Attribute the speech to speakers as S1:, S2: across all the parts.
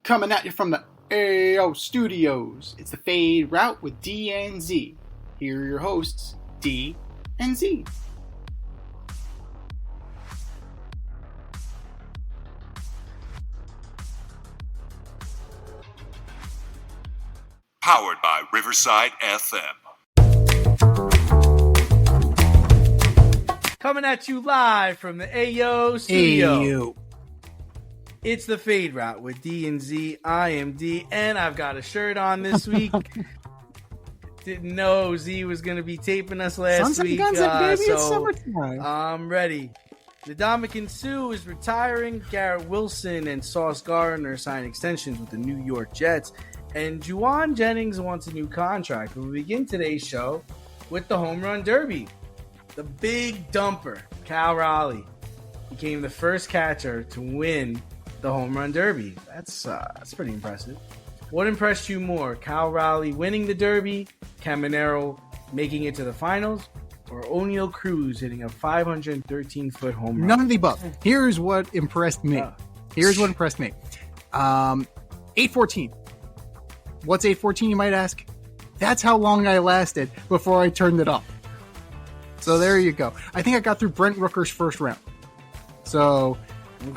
S1: Coming at you from the AO Studios, it's the Fade Route with D and Z. Here are your hosts, D and Z.
S2: Powered by Riverside FM.
S3: Coming at you live from the AO Studio.
S1: AO.
S3: It's the Fade Route with D and Z. I am D, and I've got a shirt on this week. Didn't know Z was going to be taping us last week.
S1: Baby, it's summertime.
S3: I'm ready. Ndamukong Suh is retiring. Garrett Wilson and Sauce Gardner sign extensions with the New York Jets. And Juwan Jennings wants a new contract. We'll begin today's show with the Home Run Derby. The big dumper, Cal Raleigh, became the first catcher to win the Home Run Derby. That's pretty impressive. What impressed you more, Cal Raleigh winning the Derby, Caminero making it to the finals, or O'Neal Cruz hitting a 513-foot home run?
S1: None of the above. Here's what impressed me. 814. What's 814, you might ask? That's how long I lasted before I turned it off. So there you go. I think I got through Brent Rooker's first round. So,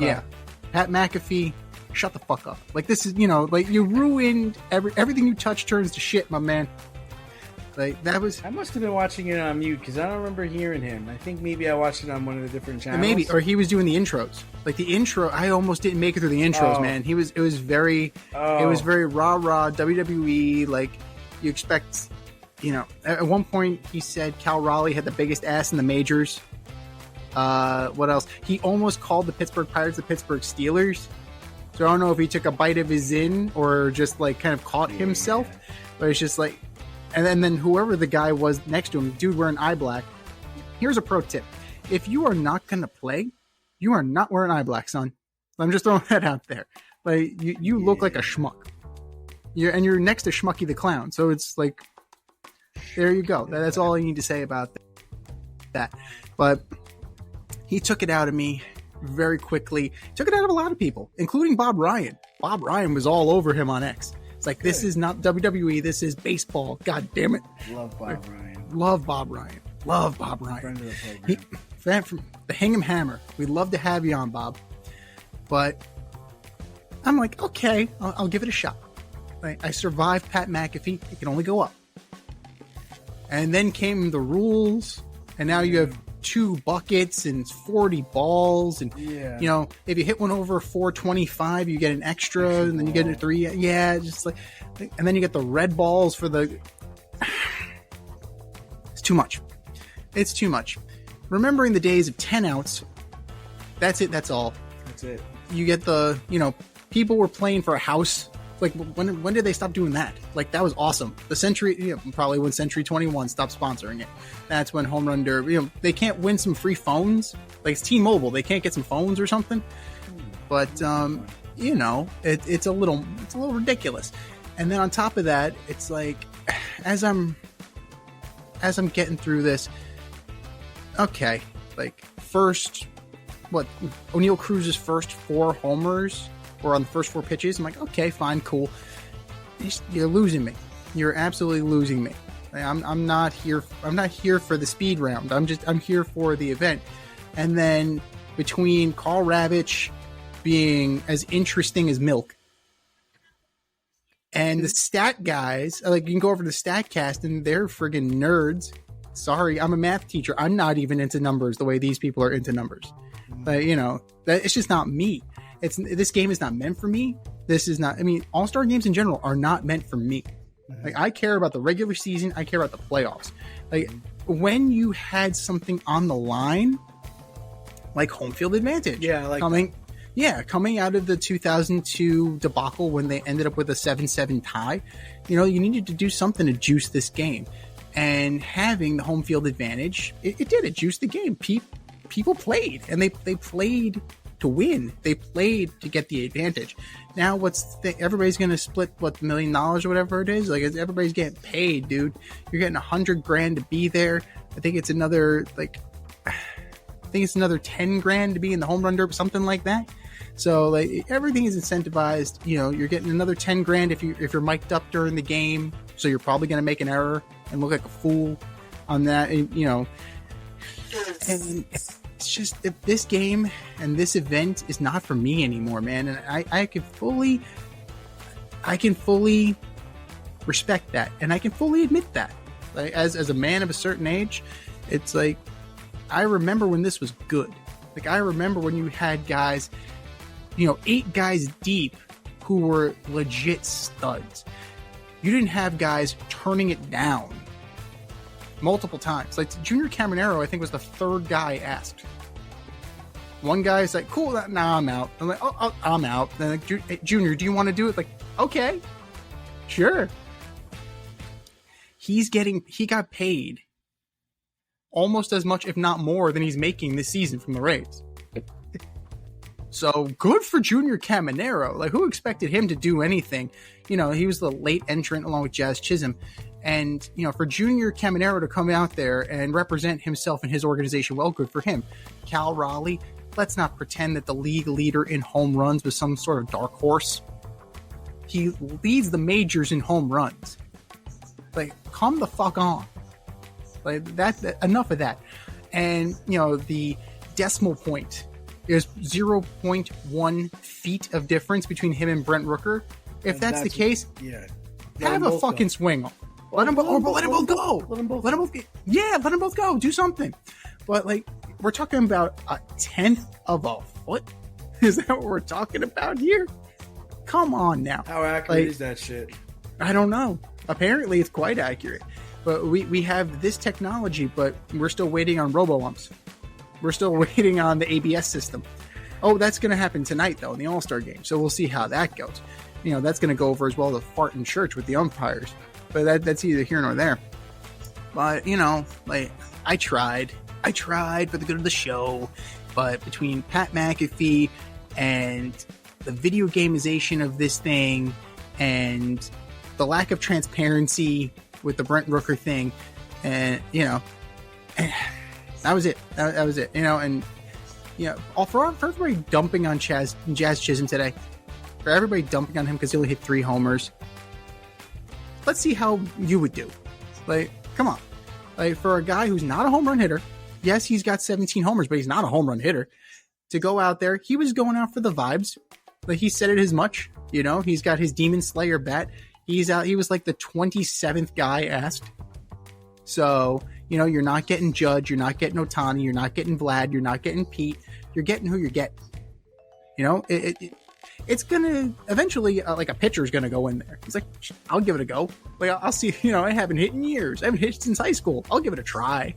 S1: yeah. Pat McAfee, shut the fuck up. Like, this is, like, you ruined everything you touch turns to shit, my man. Like, that was...
S3: I must have been watching it on mute because I don't remember hearing him. I think maybe I watched it on one of the different channels.
S1: Maybe, or he was doing the intros. Like, the intro, I almost didn't make it through the intros, man. It was very rah-rah WWE. Like, you expect, at one point he said Cal Raleigh had the biggest ass in the majors. What else? He almost called the Pittsburgh Pirates the Pittsburgh Steelers. So I don't know if he took a bite of his in or just like kind of caught himself. But it's just like, and then whoever the guy was next to him, dude wearing eye black. Here's a pro tip: if you are not gonna play, you are not wearing eye black, son. I'm just throwing that out there. Like you look like a schmuck. You're next to Schmucky the Clown. So it's like, there you go. That's all I need to say about that. But he took it out of me very quickly. Took it out of a lot of people, including Bob Ryan. Bob Ryan was all over him on X. It's like, this is not WWE. This is baseball. God damn it.
S3: Love Bob Ryan.
S1: Love Bob Ryan. Love Bob Ryan.
S3: Friend of the program.
S1: From the Hingham Hammer. We'd love to have you on, Bob. But I'm like, okay, I'll give it a shot. I survived Pat McAfee. It can only go up. And then came the rules. And now you have 2 buckets and 40 balls, and if you hit one over 425, you get an extra and then you get a 3. Just like, and then you get the red balls for the. It's too much. It's too much. Remembering the days of 10 outs. That's it. That's all.
S3: That's it.
S1: You get the people were playing for a house. Like, when did they stop doing that? Like, that was awesome. The Century, probably when Century 21 stopped sponsoring it. That's when Home Run Derby, they can't win some free phones. Like, it's T-Mobile. They can't get some phones or something. But, it's a little ridiculous. And then on top of that, it's like, as I'm getting through this, okay, like, O'Neal Cruz's first 4 homers or on the first 4 pitches. I'm like, okay, fine, cool. You're losing me. You're absolutely losing me. I'm not here. I'm not here for the speed round. I'm here for the event. And then between Carl Ravitch being as interesting as milk and the stat guys, like, you can go over to the StatCast and they're friggin' nerds. Sorry, I'm a math teacher. I'm not even into numbers the way these people are into numbers. But, it's just not me. This game is not meant for me. This is not. All-Star games in general are not meant for me. Like, I care about the regular season. I care about the playoffs. Like, when you had something on the line, like home field advantage, coming out of the 2002 debacle when they ended up with a 7-7 tie, you needed to do something to juice this game. And having the home field advantage, it did. It juiced the game. People played, and they played to win. They played to get the advantage. Now everybody's going to split $1 million or whatever it is. Like, everybody's getting paid, dude. You're getting $100,000 to be there. I think it's another, like, I think it's another 10 grand to be in the home run derby, something like that. So like everything is incentivized. You know, you're getting another 10 grand if you're mic'd up during the game. So you're probably going to make an error and look like a fool on that. And, you know, and it's just if this game and this event is not for me anymore, man. And I can fully respect that, and I can fully admit that. Like as a man of a certain age, it's like I remember when this was good. Like I remember when you had guys, you know, 8 guys deep who were legit studs. You didn't have guys turning it down multiple times. Like Junior Caminero, I think, was the 3rd guy asked. One guy's like, cool, nah, I'm out. I'm like, oh, I'm out. Then like, hey, Junior, do you want to do it? Like, okay, sure. He got paid almost as much, if not more, than he's making this season from the Rays. So good for Junior Caminero. Like, who expected him to do anything? You know, he was the late entrant along with Jazz Chisholm. And, you know, for Junior Caminero to come out there and represent himself and his organization, well, good for him. Cal Raleigh, let's not pretend that the league leader in home runs was some sort of dark horse. He leads the majors in home runs. Like, come the fuck on. Like, that enough of that. And, you know, the decimal point is 0.1 feet of difference between him and Brent Rooker. If that's the case,
S3: yeah,
S1: have a fucking swing on. Let them both go. Let them both. Yeah, let them both go. Do something. But like, we're talking about a 1/10 of a foot. Is that what we're talking about here? Come on now.
S3: How accurate is that shit?
S1: I don't know. Apparently, it's quite accurate. But we have this technology, but we're still waiting on robo-umps. We're still waiting on the ABS system. Oh, that's going to happen tonight, though, in the All-Star game. So we'll see how that goes. You know, that's going to go over as well as fart in church with the umpires. But that's either here nor there. But, you know, like, I tried for the good of the show. But between Pat McAfee and the video gamization of this thing and the lack of transparency with the Brent Rooker thing, and, you know, that was it. That was it. You know, and, you know, for everybody dumping on Jazz Chisholm today, for everybody dumping on him because he only hit 3 homers, let's see how you would do. Like, come on. Like, for a guy who's not a home run hitter, yes, he's got 17 homers, but he's not a home run hitter. To go out there, he was going out for the vibes. Like, he said it as much. You know, he's got his Demon Slayer bat. He's out. He was like the 27th guy asked. So, you know, you're not getting Judge, you're not getting Otani, you're not getting Vlad, you're not getting Pete. You're getting who you're getting. You know, it's gonna eventually, like, a pitcher's gonna go in there. He's like, I'll give it a go. Like, I'll see. You know, I haven't hit in years. I haven't hit since high school. I'll give it a try.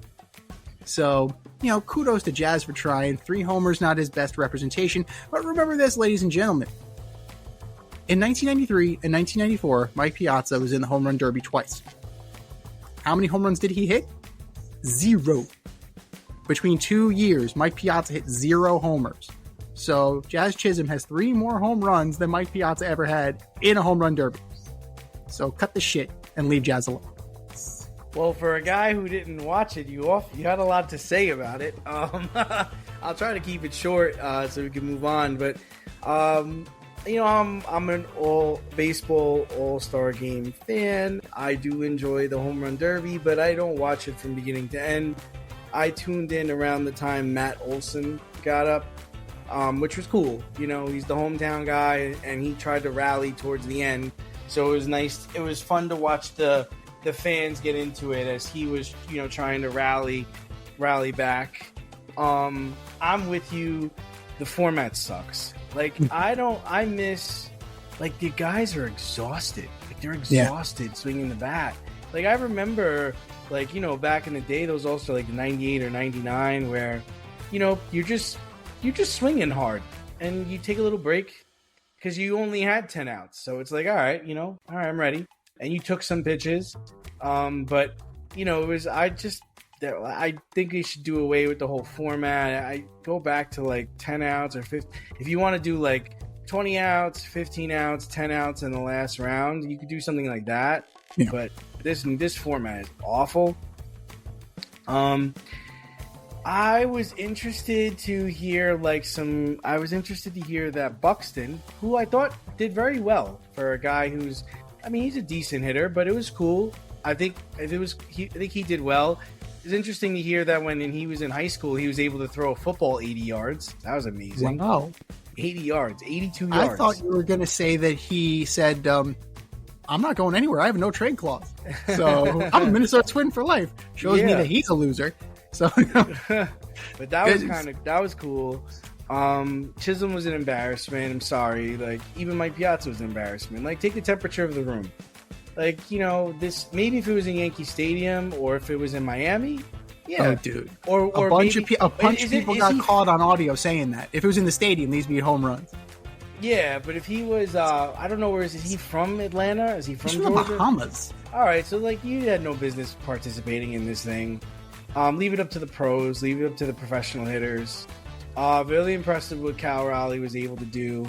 S1: So, you know, kudos to Jazz for trying. 3 homers, not his best representation. But remember this, ladies and gentlemen. In 1993 and 1994, Mike Piazza was in the home run derby twice. How many home runs did he hit? 0. Between 2 years, Mike Piazza hit 0 homers. So Jazz Chisholm has 3 more home runs than Mike Piazza ever had in a home run derby. So cut the shit and leave Jazz alone.
S3: Well, for a guy who didn't watch it, you had a lot to say about it. I'll try to keep it short so we can move on. But you know, I'm an baseball all-star game fan. I do enjoy the home run derby, but I don't watch it from beginning to end. I tuned in around the time Matt Olson got up, which was cool. You know, he's the hometown guy, and he tried to rally towards the end. So it was nice. It was fun to watch the fans get into it as he was, you know, trying to rally back. I'm with you. The format sucks. Like, I miss, like, the guys are exhausted. Like, they're exhausted swinging the bat. Like, I remember, like, you know, back in the day, there was also like 98 or 99 where, you know, you're just swinging hard and you take a little break because you only had 10 outs. So it's like, all right, I'm ready. And you took some pitches. But, you know, I think they should do away with the whole format. I go back to like 10 outs or 15. If you want to do like 20 outs, 15 outs, 10 outs in the last round, you could do something like that. Yeah. But this format is awful. I was interested to hear that Buxton, who I thought did very well for a guy who's, I mean, he's a decent hitter, but it was cool. I think he did well. It's interesting to hear that when he was in high school, he was able to throw a football 80 yards. That was amazing.
S1: Wow.
S3: 80 yards, 82 yards.
S1: I thought you were going to say that he said, I'm not going anywhere. I have no trade clause. So I'm a Minnesota Twin for life. Shows me that he's a loser. So,
S3: but that was cool. Chisholm was an embarrassment. I'm sorry. Like, even Mike Piazza was an embarrassment. Like, take the temperature of the room. Like, this, maybe if it was in Yankee Stadium or if it was in Miami. Yeah.
S1: Oh, dude.
S3: Or
S1: a bunch of people got caught on audio saying that. If it was in the stadium, these would be home runs.
S3: Yeah, but if he was, I don't know where is he from? Atlanta? Is he from Georgia?
S1: The Bahamas.
S3: All right, so like you had no business participating in this thing. Leave it up to the pros. Leave it up to the professional hitters. Really impressive what Cal Raleigh was able to do.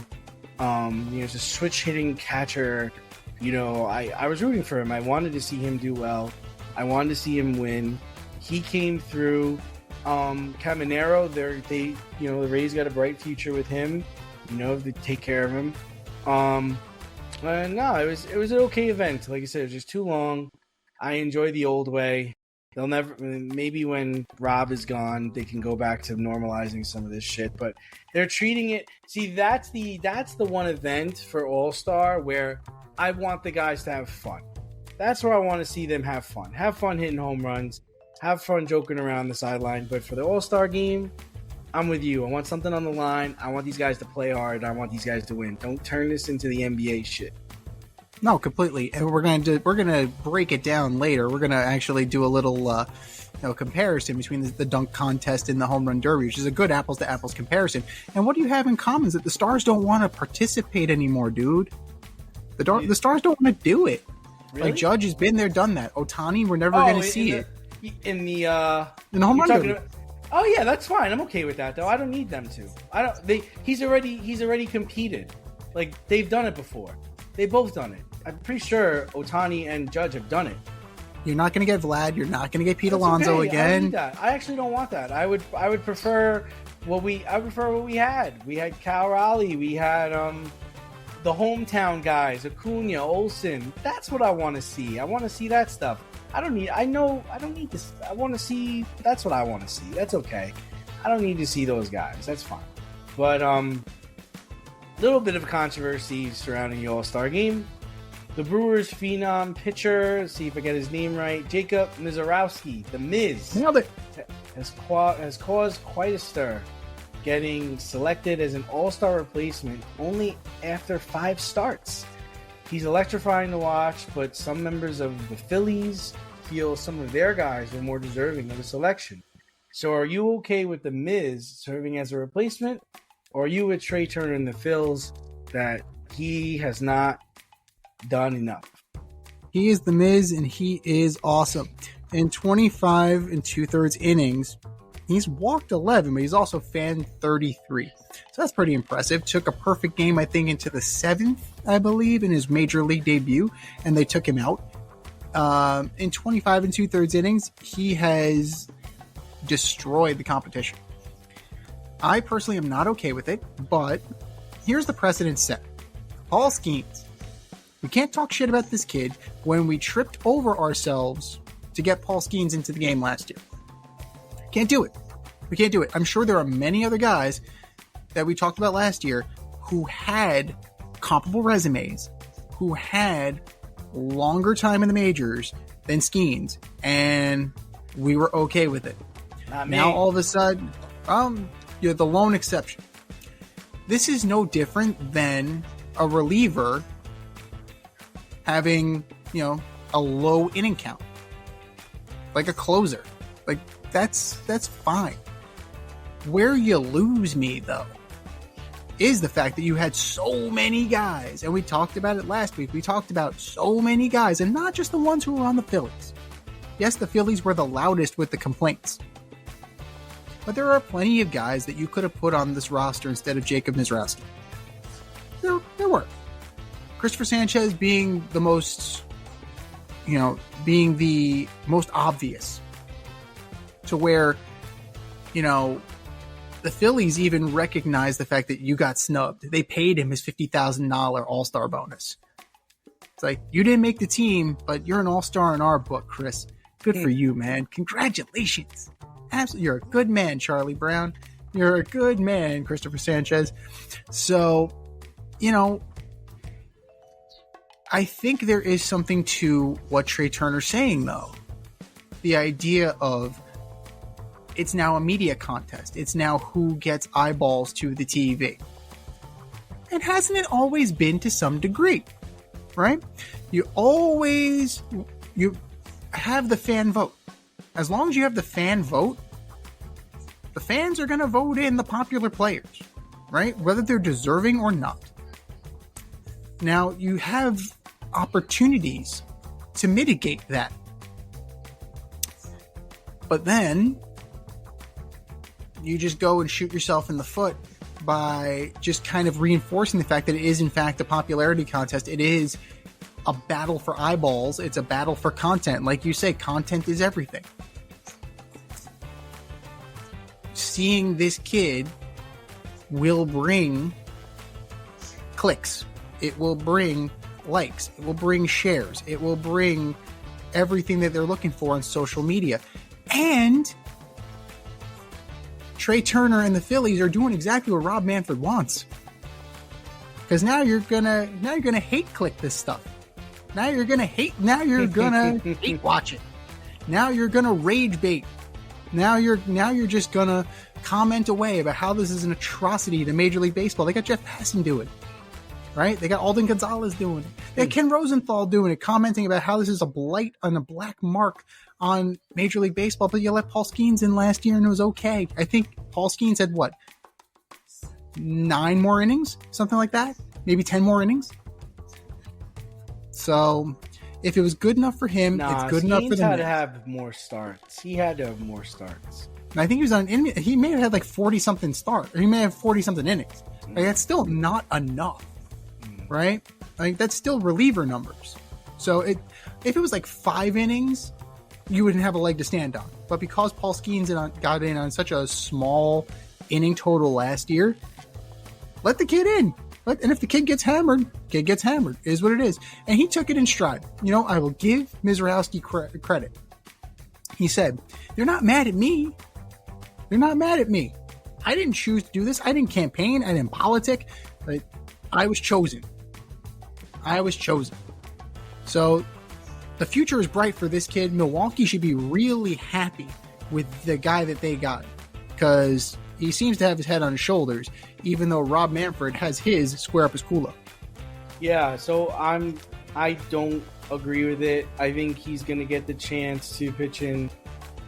S3: It's a switch hitting catcher. I was rooting for him. I wanted to see him do well. I wanted to see him win. He came through. Caminero, the Rays got a bright future with him. They take care of him. No, it was an okay event. Like I said, it was just too long. I enjoy the old way. They'll never. Maybe when Rob is gone, they can go back to normalizing some of this shit. But they're treating it. See, that's the one event for All-Star where I want the guys to have fun. That's where I want to see them have fun. Have fun hitting home runs. Have fun joking around the sideline. But for the All-Star game, I'm with you. I want something on the line. I want these guys to play hard. I want these guys to win. Don't turn this into the NBA shit.
S1: No, completely. And we're gonna break it down later. We're gonna actually do a little comparison between the dunk contest and the home run derby, which is a good apples to apples comparison. And what do you have in common is that the Stars don't want to participate anymore, dude. The Stars don't want to do it.
S3: Really?
S1: Like Judge has been there, done that. Ohtani, we're never gonna see it
S3: in the
S1: home run derby.
S3: Oh yeah, that's fine. I'm okay with that though. I don't need them to. He's already competed. Like they've done it before. They've both done it. I'm pretty sure Ohtani and Judge have done it.
S1: You're not going to get Vlad. You're not going to get Pete Alonso again.
S3: I don't need that. I actually don't want that. I would prefer what we had. We had Cal Raleigh. We had the hometown guys, Acuna, Olsen. That's what I want to see. I want to see that stuff. I don't need this. I want to see. That's what I want to see. That's okay. I don't need to see those guys. That's fine. But little bit of controversy surrounding the All-Star game. The Brewers phenom pitcher, let's see if I get his name right, Jacob Mizorowski, the Miz,
S1: nailed it,
S3: has caused quite a stir, getting selected as an All-Star replacement only after 5 starts. He's electrifying to watch, but some members of the Phillies feel some of their guys were more deserving of the selection. So are you okay with the Miz serving as a replacement, or are you with Trey Turner and the Phils that he has not done enough?
S1: He is the Miz, and he is awesome. In 25 2/3 innings, he's walked 11, but he's also fanned 33. So that's pretty impressive. Took a perfect game, I think, into the 7th, I believe, in his major league debut, and they took him out. In 25 2/3 innings, he has destroyed the competition. I personally am not okay with it, but here's the precedent set. Paul Skeens. We can't talk shit about this kid when we tripped over ourselves to get Paul Skeens into the game last year. Can't do it. We can't do it. I'm sure there are many other guys that we talked about last year who had comparable resumes, who had longer time in the majors than Skeens, and we were okay with it. Now all of a sudden, you're the lone exception. This is no different than a reliever having, a low inning count, like a closer. Like that's fine. Where you lose me though is the fact that you had so many guys, and we talked about it last week. We talked about so many guys, and not just the ones who were on the Phillies. Yes, the Phillies were the loudest with the complaints, but there are plenty of guys that you could have put on this roster instead of Jacob Mizorowski. There were. Christopher Sanchez being the most obvious, to where you know, the Phillies even recognized the fact that you got snubbed. They paid him his $50,000 All-Star bonus. It's like, you didn't make the team, but you're an All-Star in our book, Chris. Good for you, man. Congratulations. Absolutely. You're a good man, Charlie Brown. You're a good man, Christopher Sanchez. So, you know, I think there is something to what Trey Turner's saying, though. The idea of it's now a media contest. It's now who gets eyeballs to the TV. And hasn't it always been to some degree, right? You have the fan vote. As long as you have the fan vote, the fans are going to vote in the popular players, right? Whether they're deserving or not. Now, you have opportunities to mitigate that. But then you just go and shoot yourself in the foot by just kind of reinforcing the fact that it is, in fact, a popularity contest. It is a battle for eyeballs. It's a battle for content. Like you say, content is everything. Seeing this kid will bring clicks. It will bring likes. It will bring shares. It will bring everything that they're looking for on social media. And Trey Turner and the Phillies are doing exactly what Rob Manfred wants. Because now you're gonna hate click this stuff. Now you're gonna hate watch it. Now you're gonna rage bait. Now you're just gonna comment away about how this is an atrocity to Major League Baseball. They got Jeff Passan doing it, right? They got Alden Gonzalez doing it. They got Ken Rosenthal doing it, commenting about how this is a blight and a black mark on Major League Baseball. But you let Paul Skeens in last year and it was okay. I think Paul Skeens had 9 more innings, something like that, maybe 10 more innings. So if it was good enough for him, it's good enough for them.
S3: He had to have more starts. He had to have more starts.
S1: I think he may have had like 40-something starts, or he may have 40-something innings. Like, that's still not enough, right? Like, that's still reliever numbers. So if it was like 5 innings, you wouldn't have a leg to stand on. But because Paul Skeens got in on such a small inning total last year, let the kid in. And if the kid gets hammered, is what it is. And he took it in stride. You know, I will give Mizrowski credit. He said, they're not mad at me. They're not mad at me. I didn't choose to do this. I didn't campaign. I didn't politic. But I was chosen. So the future is bright for this kid. Milwaukee should be really happy with the guy that they got, because he seems to have his head on his shoulders, even though Rob Manfred has his square up his culo.
S3: Yeah, so I don't agree with it. I think he's going to get the chance to pitch in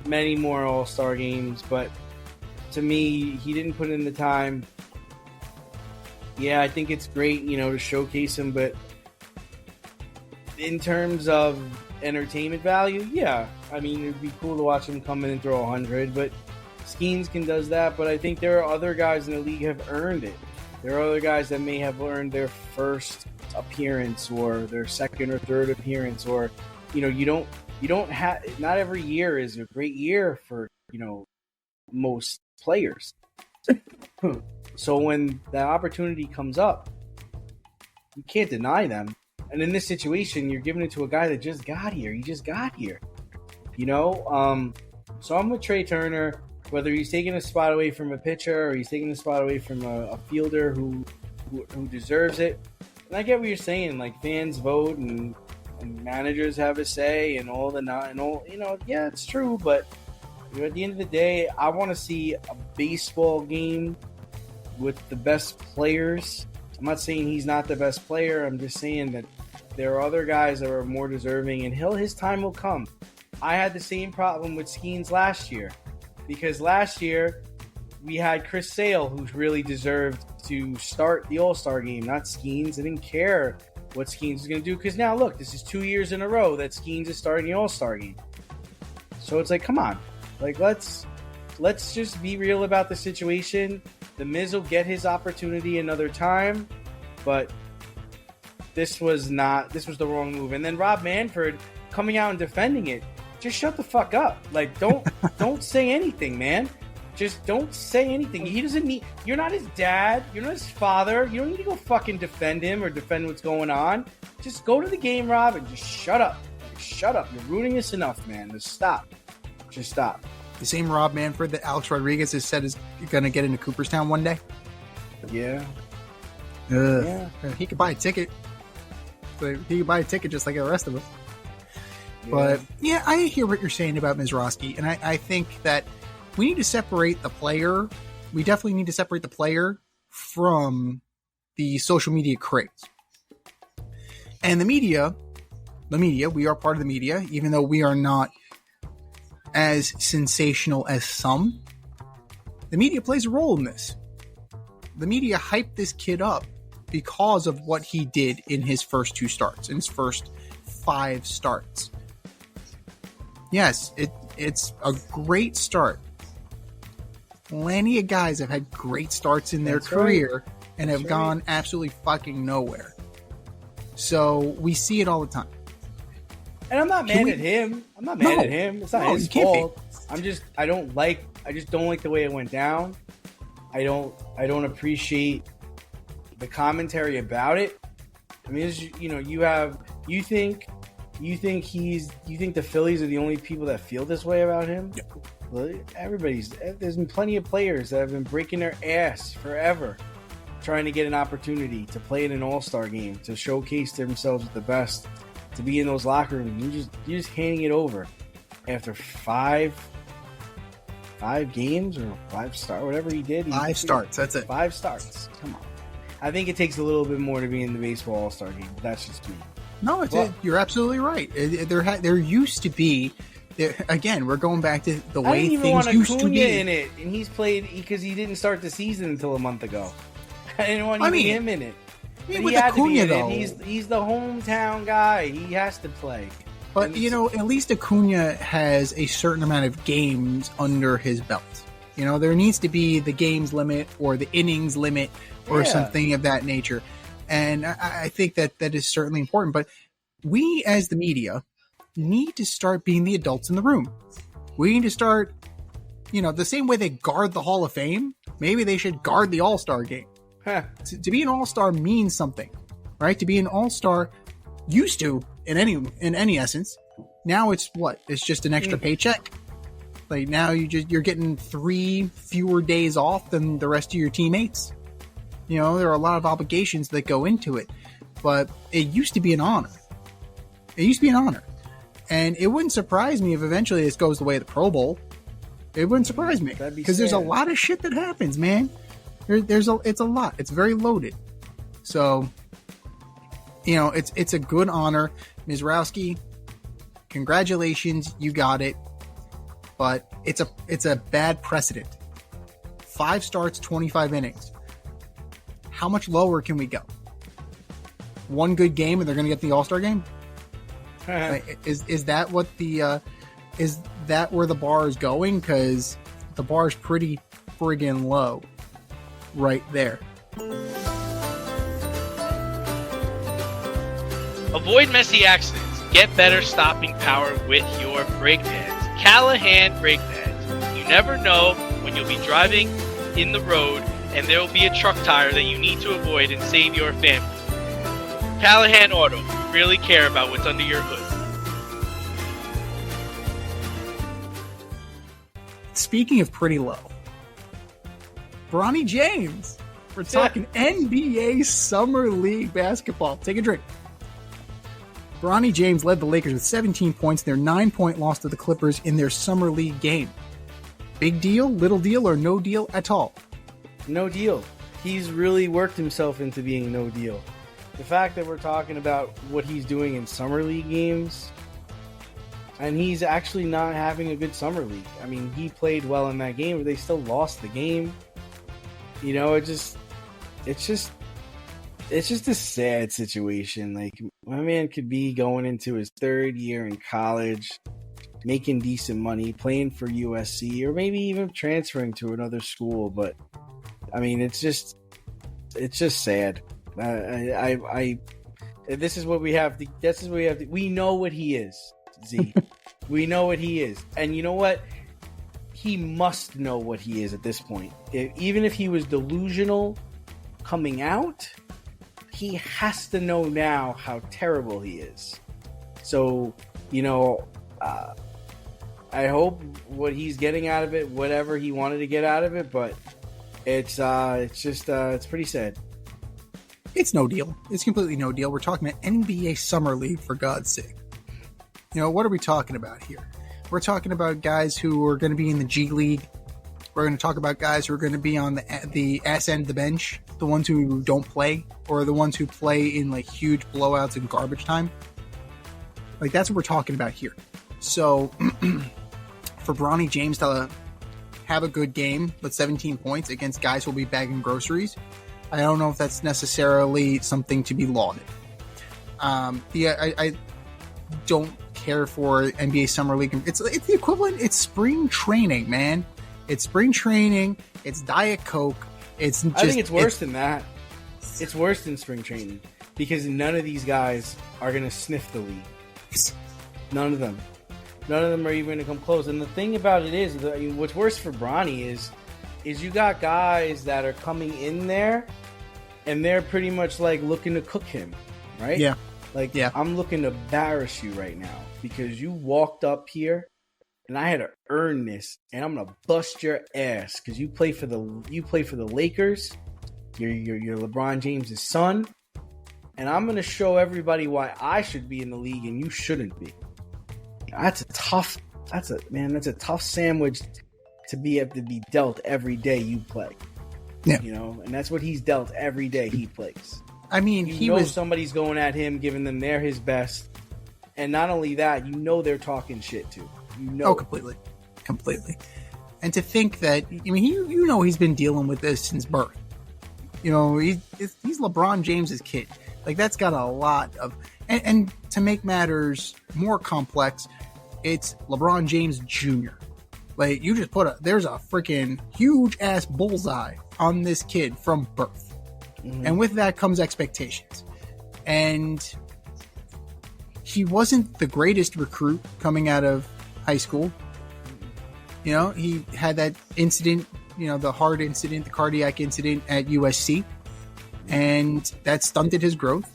S3: many more All-Star games, but to me, he didn't put in the time. Yeah, I think it's great, to showcase him, but in terms of entertainment value, yeah. I mean, it'd be cool to watch him come in and throw 100, but Skeens does that, but I think there are other guys in the league have earned it. There are other guys that may have earned their first appearance or their second or third appearance, or you don't have, not every year is a great year for most players. So when that opportunity comes up, you can't deny them. And in this situation, you're giving it to a guy that just got here. He just got here, So I'm with Trey Turner. Whether he's taking a spot away from a pitcher or he's taking a spot away from a fielder who deserves it. And I get what you're saying, like fans vote and managers have a say and all yeah, it's true. But at the end of the day, I want to see a baseball game with the best players. I'm not saying he's not the best player. I'm just saying that there are other guys that are more deserving, and his time will come. I had the same problem with Skeens last year. Because last year, we had Chris Sale, who really deserved to start the All-Star game, not Skeens. I didn't care what Skeens was going to do. Because now, look, this is 2 years in a row that Skeens is starting the All-Star game. So it's like, come on. Like, let's just be real about the situation. The Miz will get his opportunity another time. But this was the wrong move. And then Rob Manfred coming out and defending it. Just shut the fuck up. Like, don't say anything, man. Just don't say anything. He doesn't need. You're not his dad. You're not his father. You don't need to go fucking defend him or defend what's going on. Just go to the game, Rob, and just shut up. Shut up. You're ruining this enough, man. Just stop. Just stop.
S1: The same Rob Manfred that Alex Rodriguez has said is going to get into Cooperstown one day.
S3: Yeah.
S1: Yeah. He could buy a ticket. He could buy a ticket just like the rest of us. Yeah. But, yeah, I hear what you're saying about Mizrachi, and I think that we need to separate the player. We definitely need to separate the player from the social media craze. And the media, we are part of the media, even though we are not as sensational as some. The media plays a role in this. The media hyped this kid up because of what he did in his first 2 starts, in his first 5 starts. Yes, it's a great start. Plenty of guys have had great starts in their career and have gone absolutely fucking nowhere. So we see it all the time.
S3: And I'm not mad at him. I'm not mad at him. It's not his fault. I just don't like the way it went down. I don't appreciate the commentary about it. I mean, you think the Phillies are the only people that feel this way about him? Yeah. Well, there's been plenty of players that have been breaking their ass forever trying to get an opportunity to play in an all-star game, to showcase themselves at the best, to be in those locker rooms. You're just handing it over after 5 games or 5 starts, whatever he did.
S1: 5 starts, that's it.
S3: 5 starts. Come on. I think it takes a little bit more to be in the baseball all-star game, but that's just me.
S1: No, you're absolutely right. There used to be, again, we're going back to the way things used to be. I didn't even want Acuna
S3: in it, and he's played because he didn't start the season until a month ago. I didn't want him in it.
S1: But with Acuna, though,
S3: he's the hometown guy. He has to play.
S1: But, at least Acuna has a certain amount of games under his belt. There needs to be the games limit or the innings limit or something of that nature. And I think that is certainly important. But we, as the media, need to start being the adults in the room. We need to start, the same way they guard the Hall of Fame, maybe they should guard the All-Star game. To be an All-Star means something, right? To be an All-Star used to, in any essence. Now it's what? It's just an extra paycheck. Like now you're getting 3 fewer days off than the rest of your teammates. There are a lot of obligations that go into it, but it used to be an honor. And it wouldn't surprise me if eventually this goes the way of the Pro Bowl. It wouldn't surprise me because there's a lot of shit that happens, man. It's a lot. It's very loaded. So, it's a good honor. Mizrachi, congratulations, you got it. But it's a bad precedent. 5 starts, 25 innings. How much lower can we go? 1 good game and they're going to get the All-Star game? Is that what is that where the bar is going? Because the bar is pretty friggin' low right there.
S4: Avoid messy accidents. Get better stopping power with your brake pads. Callahan brake pads. You never know when you'll be driving in the road and there will be a truck tire that you need to avoid and save your family. Callahan Auto. We really care about what's under your hood.
S1: Speaking of pretty low, Bronny James. We're talking NBA Summer League basketball. Take a drink. Bronny James led the Lakers with 17 points in their 9-point loss to the Clippers in their Summer League game. Big deal, little deal, or no deal at all?
S3: No deal. He's really worked himself into being no deal. The fact that we're talking about what he's doing in Summer League games, and he's actually not having a good Summer League. I mean, he played well in that game, but they still lost the game. It's just a sad situation. Like, my man could be going into his 3rd year in college, making decent money, playing for USC, or maybe even transferring to another school. But I mean, it's just sad. This is what we have to. This is what we have to. We know what he is, Z. We know what he is, and you know what? he must know what he is at this point. Even if he was delusional coming out, he has to know now how terrible he is. So, I hope what he's getting out of it, whatever he wanted to get out of it, but it's pretty sad.
S1: It's no deal. It's completely no deal. We're talking about NBA Summer League, for God's sake. What are we talking about here? We're talking about guys who are going to be in the G League. We're going to talk about guys who are going to be on the ass end of the bench, the ones who don't play, or the ones who play in like huge blowouts in garbage time. Like, that's what we're talking about here. So, for Bronny James to have a good game with 17 points against guys who will be bagging groceries, I don't know if that's necessarily something to be lauded. I don't care for NBA Summer League. It's the equivalent. It's spring training, man. It's spring training. It's Diet Coke. I think
S3: it's worse than that. It's worse than spring training because none of these guys are going to sniff the league. None of them. None of them are even going to come close. And the thing about it is, what's worse for Bronny is you got guys that are coming in there and they're pretty much like looking to cook him, right?
S1: Yeah.
S3: I'm looking to embarrass you right now because you walked up here and I had to earn this, and I'm gonna bust your ass because you play for the Lakers. You're LeBron James' son, and I'm gonna show everybody why I should be in the league and you shouldn't be. That's a tough sandwich to be dealt every day you play.
S1: Yeah.
S3: And that's what he's dealt every day he plays.
S1: I mean,
S3: somebody's going at him, giving them his best, and not only that, they're talking shit too.
S1: Oh, completely. And to think that, he's been dealing with this since birth. He's LeBron James's kid. Like, that's got a lot of, and to make matters more complex, it's LeBron James Jr. Like, you just there's a freaking huge ass bullseye on this kid from birth. Mm-hmm. And with that comes expectations. And he wasn't the greatest recruit coming out of high school. He had that incident, the heart incident, the cardiac incident at USC, and that stunted his growth.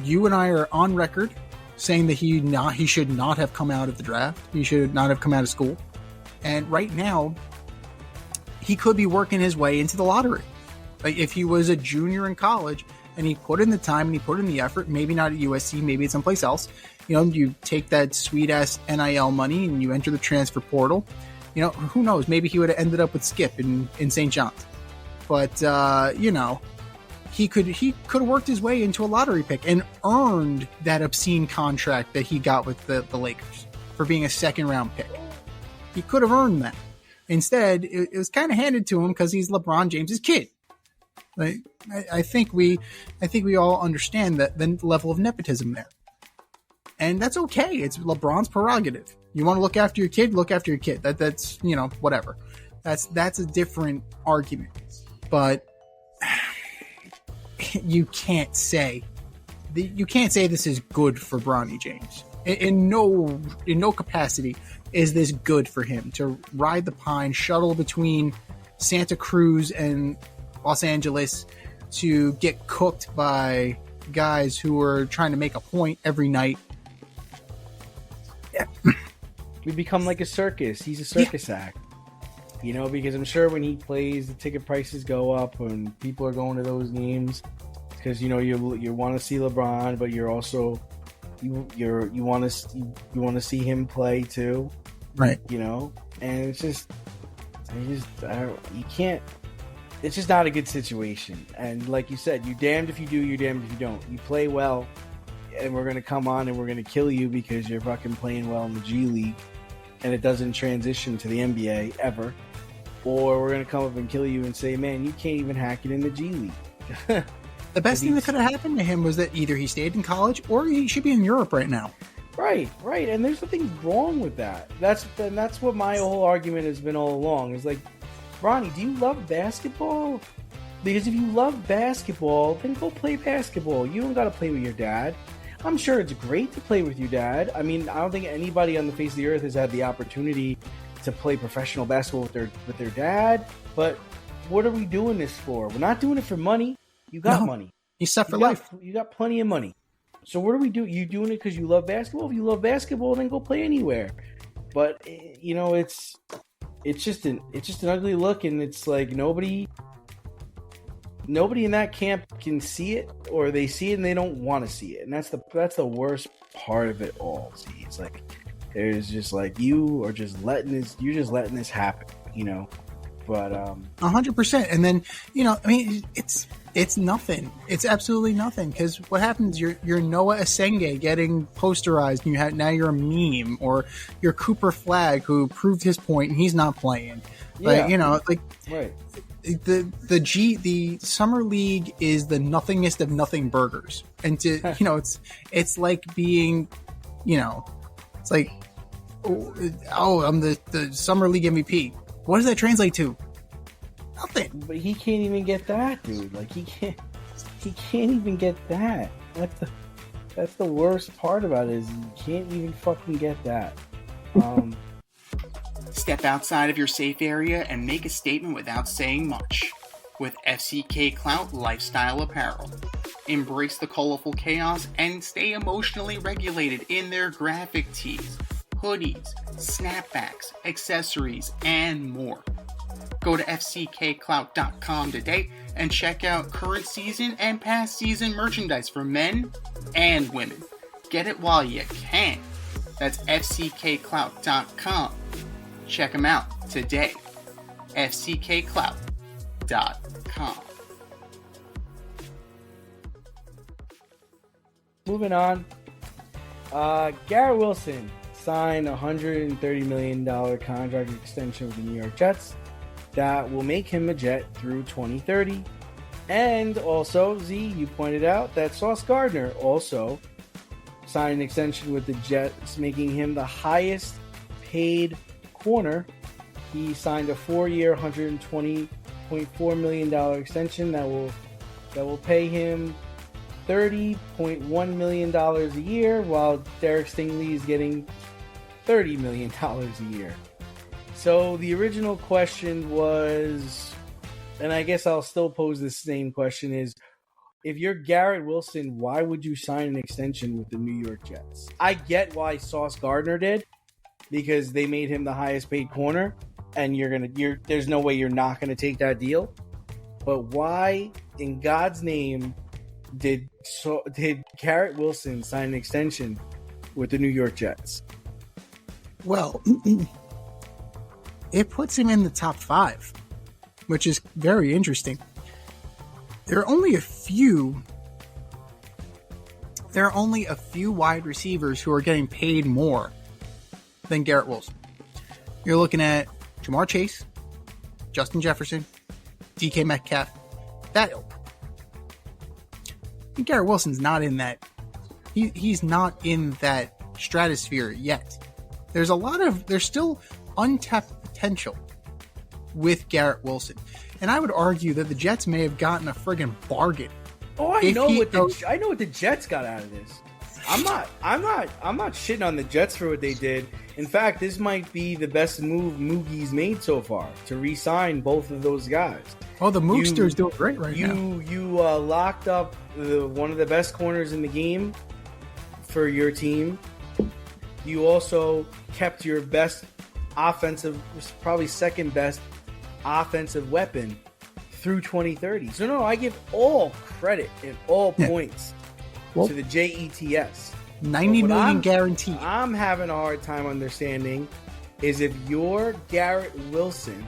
S1: You and I are on record saying that he should not have come out of the draft. He should not have come out of school. And right now, he could be working his way into the lottery. Like, if he was a junior in college and he put in the time and he put in the effort, maybe not at USC, maybe it's someplace else, you take that sweet ass NIL money and you enter the transfer portal, who knows? Maybe he would have ended up with Skip in St. John's. But, he could have worked his way into a lottery pick and earned that obscene contract that he got with the Lakers for being a second round pick. He could have earned that. Instead, it was kind of handed to him because he's LeBron James's kid. Like, I think we all understand that the level of nepotism there, and that's okay. It's LeBron's prerogative. You want to look after your kid, look after your kid. That's whatever. That's a different argument. But you can't say this is good for Bronny James. In no capacity is this good for him to ride the pine, shuttle between Santa Cruz and Los Angeles to get cooked by guys who are trying to make a point every night. Yeah.
S3: We become like a circus. He's a circus act. Because I'm sure when he plays, the ticket prices go up and people are going to those games because you want to see LeBron, but you're also you want to see him play too,
S1: right?
S3: And it's just you can't. It's just not a good situation. And like you said, you're damned if you do, you're damned if you don't. You play well, and we're going to come on and we're going to kill you because you're fucking playing well in the G League, and it doesn't transition to the NBA ever. Or we're going to come up and kill you and say, man, you can't even hack it in the G League.
S1: The best thing that could have happened to him was that either he stayed in college or he should be in Europe right now.
S3: Right. And there's nothing wrong with that. That's what my whole argument has been all along. Is like, Bronny, do you love basketball? Because if you love basketball, then go play basketball. You don't got to play with your dad. I'm sure it's great to play with your dad. I mean, I don't think anybody on the face of the earth has had the opportunity to play professional basketball with their dad. But what are we doing this for? We're not doing it for money. You got money.
S1: He's set for life.
S3: You got plenty of money. So what do we do? You doing it because you love basketball? If you love basketball, then go play anywhere. But it's just an ugly look, and it's like nobody in that camp can see it, or they see it and they don't want to see it, and that's the worst part of it all. See, it's like there's just like you're just letting this happen, But
S1: 100%, and then it's nothing. It's absolutely nothing, because what happens? You're Noah Asenge getting posterized, and now you're a meme, or you're Cooper Flagg, who proved his point and he's not playing. Right. The summer league is the nothingest of nothing burgers, and it's like being, it's like, I'm the summer league MVP. What does that translate to? Nothing.
S3: But he can't even get that, dude. Like he can't even get that. That's the worst part about it, is you can't even fucking get that.
S5: Step outside of your safe area and make a statement without saying much with FCK Clout Lifestyle Apparel. Embrace the colorful chaos and stay emotionally regulated in their graphic tees, hoodies, snapbacks, accessories, and more. Go to fckclout.com today and check out current season and past season merchandise for men and women. Get it while you can. That's fckclout.com. Check them out today. fckclout.com.
S3: Moving on. Garrett Wilson signed a $130 million contract extension with the New York Jets that will make him a Jet through 2030. And also, Z, you pointed out that Sauce Gardner also signed an extension with the Jets, making him the highest paid corner. He signed a 4-year, $120.4 million extension that will pay him $30.1 million a year, while Derek Stingley is getting $30 million a year. So the original question was, and I guess I'll still pose the same question, is if you're Garrett Wilson, why would you sign an extension with the New York Jets? I get why Sauce Gardner did, because they made him the highest paid corner, and there's no way you're not gonna take that deal. But why in God's name did Garrett Wilson sign an extension with the New York Jets?
S1: Well, it puts him in the top 5, which is very interesting. There are only a few wide receivers who are getting paid more than Garrett Wilson. You're looking at Jamar Chase, Justin Jefferson, DK Metcalf, that ilk. And Garrett Wilson's not in that. He's not in that stratosphere yet. There's still untapped potential with Garrett Wilson, and I would argue that the Jets may have gotten a friggin' bargain.
S3: Oh, I know what the Jets got out of this. I'm not shitting on the Jets for what they did. In fact, this might be the best move Moogie's made so far, to re-sign both of those guys.
S1: Oh, the Moogster's doing great right now.
S3: You locked up one of the best corners in the game for your team. You also kept your best offensive, probably second best offensive weapon through 2030. So no, I give all credit and all points to the Jets. $90 million guaranteed. I'm having a hard time understanding is, if you're Garrett Wilson,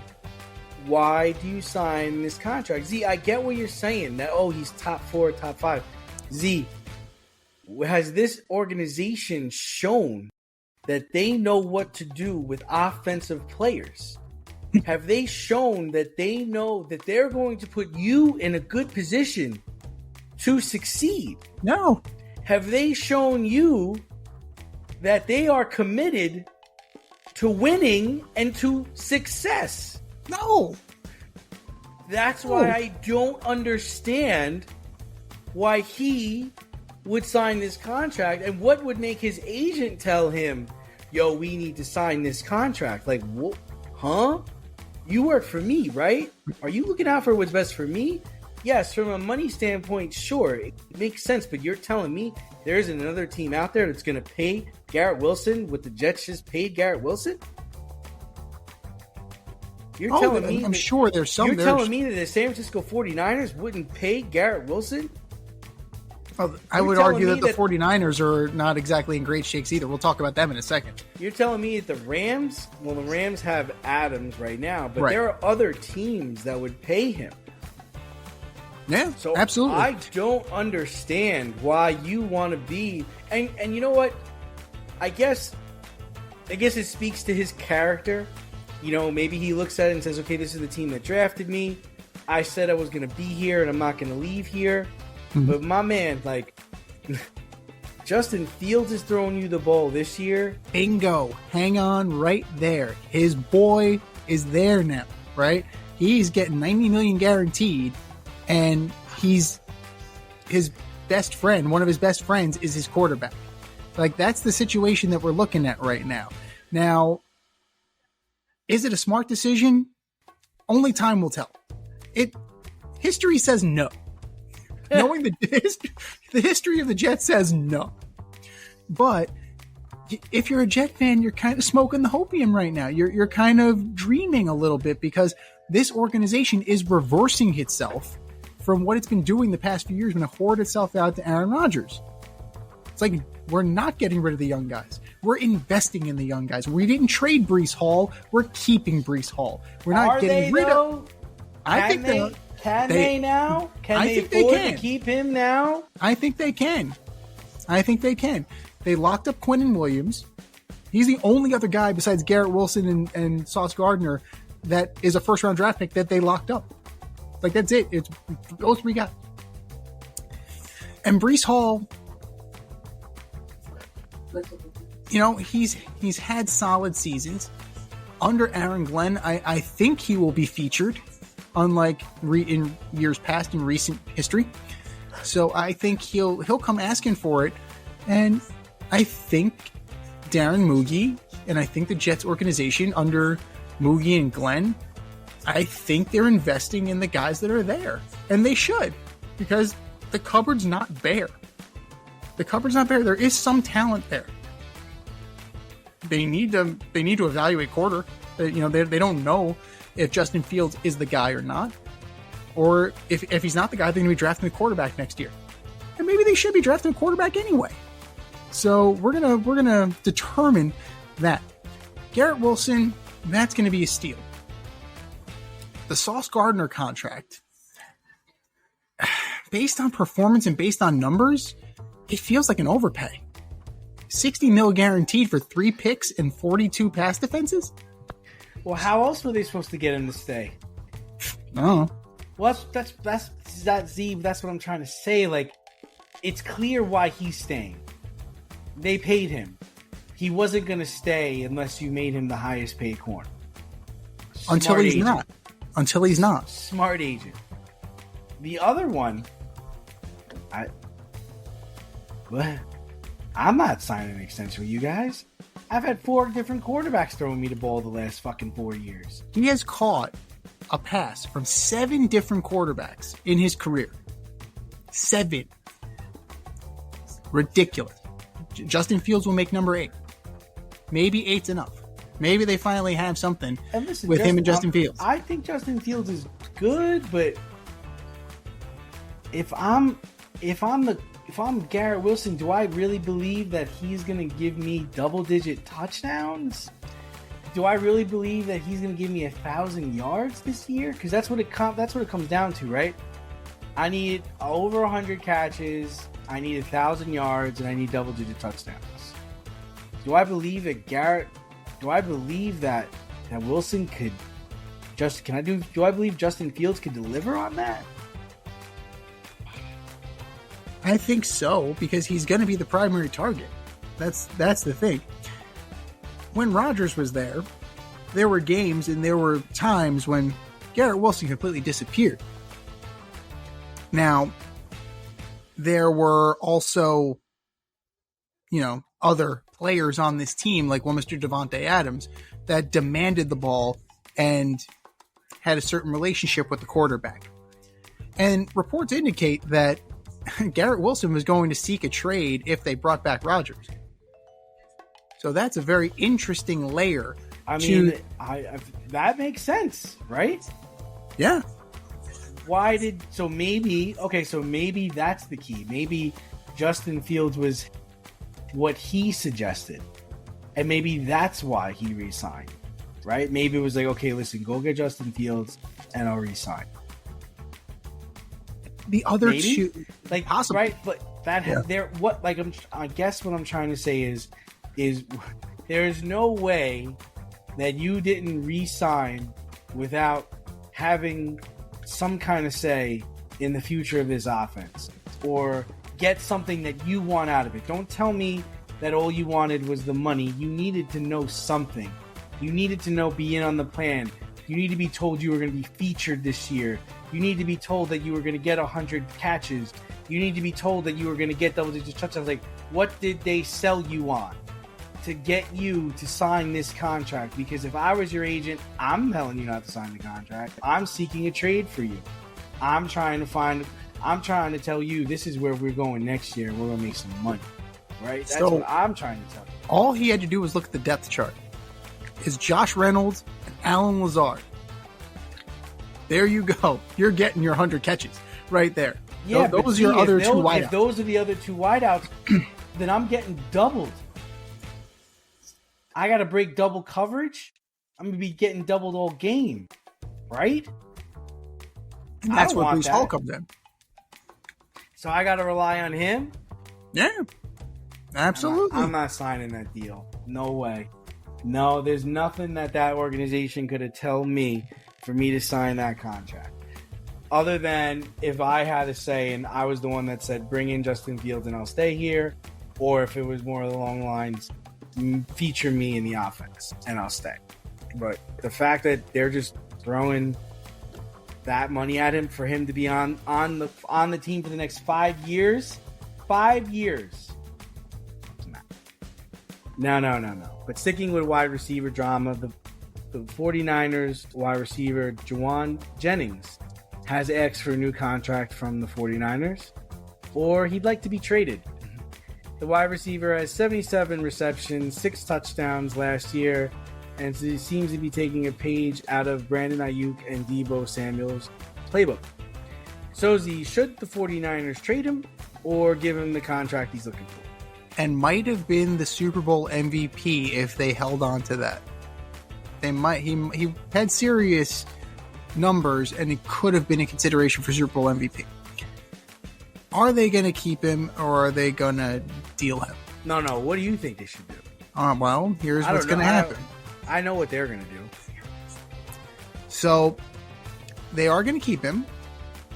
S3: why do you sign this contract? Z, I get what you're saying, that he's top 4, top 5. Z, has this organization shown that they know what to do with offensive players? Have they shown that they know that they're going to put you in a good position to succeed?
S1: No.
S3: Have they shown you that they are committed to winning and to success?
S1: No.
S3: That's why I don't understand why he would sign this contract, and what would make his agent tell him, yo, we need to sign this contract. Like, what? Huh? You work for me, right? Are you looking out for what's best for me? Yes, from a money standpoint, sure, it makes sense, but you're telling me there isn't another team out there that's going to pay Garrett Wilson what the Jets just paid Garrett Wilson? You're telling me
S1: I'm sure there's some.
S3: You're telling me that the San Francisco 49ers wouldn't pay Garrett Wilson?
S1: Well, I would argue that the 49ers are not exactly in great shakes either. We'll talk about them in a second.
S3: You're telling me that the Rams, well, the Rams have Adams right now, but there are other teams that would pay him.
S1: Yeah,
S3: so
S1: absolutely.
S3: I don't understand why you want to be, and you know what? I guess it speaks to his character. You know, maybe he looks at it and says, okay, this is the team that drafted me. I said I was going to be here and I'm not going to leave here. Mm-hmm. But my man, like, Justin Fields is throwing you the ball this year.
S1: Bingo. Hang on right there. His boy is there now, right? He's getting $90 million guaranteed, and he's his best friend. One of his best friends is his quarterback. Like, that's the situation that we're looking at right now. Now, is it a smart decision? Only time will tell. History says no. Knowing the history of the Jets says no. But if you're a Jet fan, you're kind of smoking the hopium right now. You're kind of dreaming a little bit, because this organization is reversing itself from what it's been doing the past few years when it hoarded itself out to Aaron Rodgers. It's like, we're not getting rid of the young guys. We're investing in the young guys. We didn't trade Breece Hall. We're keeping Breece Hall. We're not getting rid of. Can they now? Can they afford to keep him now? I think they can. They locked up Quinnen Williams. He's the only other guy besides Garrett Wilson and Sauce Gardner that is a first-round draft pick that they locked up. Like, that's it. It's those three guys. And Breece Hall, you know, he's had solid seasons. Under Aaron Glenn, I think he will be featured, unlike in years past in recent history. So I think he'll come asking for it. And I think Darren Moogie, and I think the Jets organization under Moogie and Glenn, I think they're investing in the guys that are there. And they should, because the cupboard's not bare. There is some talent there. They need to evaluate quarter. They don't know if Justin Fields is the guy or not, or if he's not the guy, they're going to be drafting the quarterback next year. And maybe they should be drafting a quarterback anyway. So we're gonna determine that. Garrett Wilson, that's going to be a steal. The Sauce Gardner contract, based on performance and based on numbers, it feels like an overpay. $60 million guaranteed for 3 picks and 42 pass defenses?
S3: Well, how else were they supposed to get him to stay?
S1: No.
S3: Well, that's what I'm trying to say. Like, it's clear why he's staying. They paid him. He wasn't going to stay unless you made him the highest paid corner.
S1: Until he's not.
S3: Smart agent. The other one, I'm not signing an extension with you guys. I've had 4 different quarterbacks throwing me the ball the last fucking 4 years.
S1: He has caught a pass from 7 different quarterbacks in his career. 7. Ridiculous. Justin Fields will make number 8. Maybe 8's enough. Maybe they finally have something with him and Justin Fields.
S3: I think Justin Fields is good, but if I'm Garrett Wilson, do I really believe that he's going to give me double-digit touchdowns? Do I really believe that he's going to give me 1,000 yards this year? Because that's what it comes down to, right? I need over 100 catches, I need 1,000 yards, and I need double-digit touchdowns. Do I believe that Wilson could do I believe Justin Fields could deliver on that?
S1: I think so, because he's going to be the primary target. That's the thing. When Rodgers was there were games and there were times when Garrett Wilson completely disappeared. Now, there were also, other players on this team, like one Mr. Devontae Adams, that demanded the ball and had a certain relationship with the quarterback. And reports indicate that Garrett Wilson was going to seek a trade if they brought back Rodgers. So that's a very interesting layer.
S3: I mean, that makes sense, right?
S1: Yeah.
S3: So maybe that's the key. Maybe Justin Fields was what he suggested. And maybe that's why he re-signed, right? Maybe it was like, okay, listen, go get Justin Fields and I'll re-sign.
S1: The other
S3: maybe?
S1: two,
S3: like,
S1: possibly.
S3: right? But I guess what I'm trying to say is there is no way that you didn't re-sign without having some kind of say in the future of this offense or get something that you want out of it. Don't tell me that all you wanted was the money. You needed to know something. You needed to know, be in on the plan. You need to be told you were going to be featured this year. You need to be told that you were going to get 100 catches. You need to be told that you were going to get double-digit touchdowns. Like, what did they sell you on to get you to sign this contract? Because if I was your agent, I'm telling you not to sign the contract. I'm seeking a trade for you. I'm trying to tell you this is where we're going next year. We're going to make some money, right? That's what I'm trying to tell you.
S1: All he had to do was look at the depth chart. Is Josh Reynolds and Alan Lazard. There you go. You're getting your 100 catches right there.
S3: Yeah,
S1: those are your other two wideouts.
S3: If those are the other two wideouts, then I'm getting doubled. I got to break double coverage. I'm going to be getting doubled all game, right?
S1: And that's where Breece Hall comes in.
S3: So I got to rely on him?
S1: Yeah, absolutely.
S3: I'm not signing that deal. No way. No, there's nothing that organization could have told me for me to sign that contract. Other than if I had to say, and I was the one that said, bring in Justin Fields and I'll stay here. Or if it was more along the lines, feature me in the offense and I'll stay. But the fact that they're just throwing that money at him for him to be on the team for the next 5 years, 5 years. No. But sticking with wide receiver drama, the 49ers wide receiver Juwan Jennings has asked for a new contract from the 49ers, or he'd like to be traded. The wide receiver has 77 receptions, 6 touchdowns last year, and he seems to be taking a page out of Brandon Ayuk and Deebo Samuel's playbook. So should the 49ers trade him or give him the contract he's looking for?
S1: And might have been the Super Bowl MVP if they held on to that. He had serious numbers and it could have been a consideration for Super Bowl MVP. Are they going to keep him or are they going to deal him?
S3: No. What do you think they should do?
S1: Well, here's what's going to happen.
S3: I know what they're going to do.
S1: So they are going to keep him.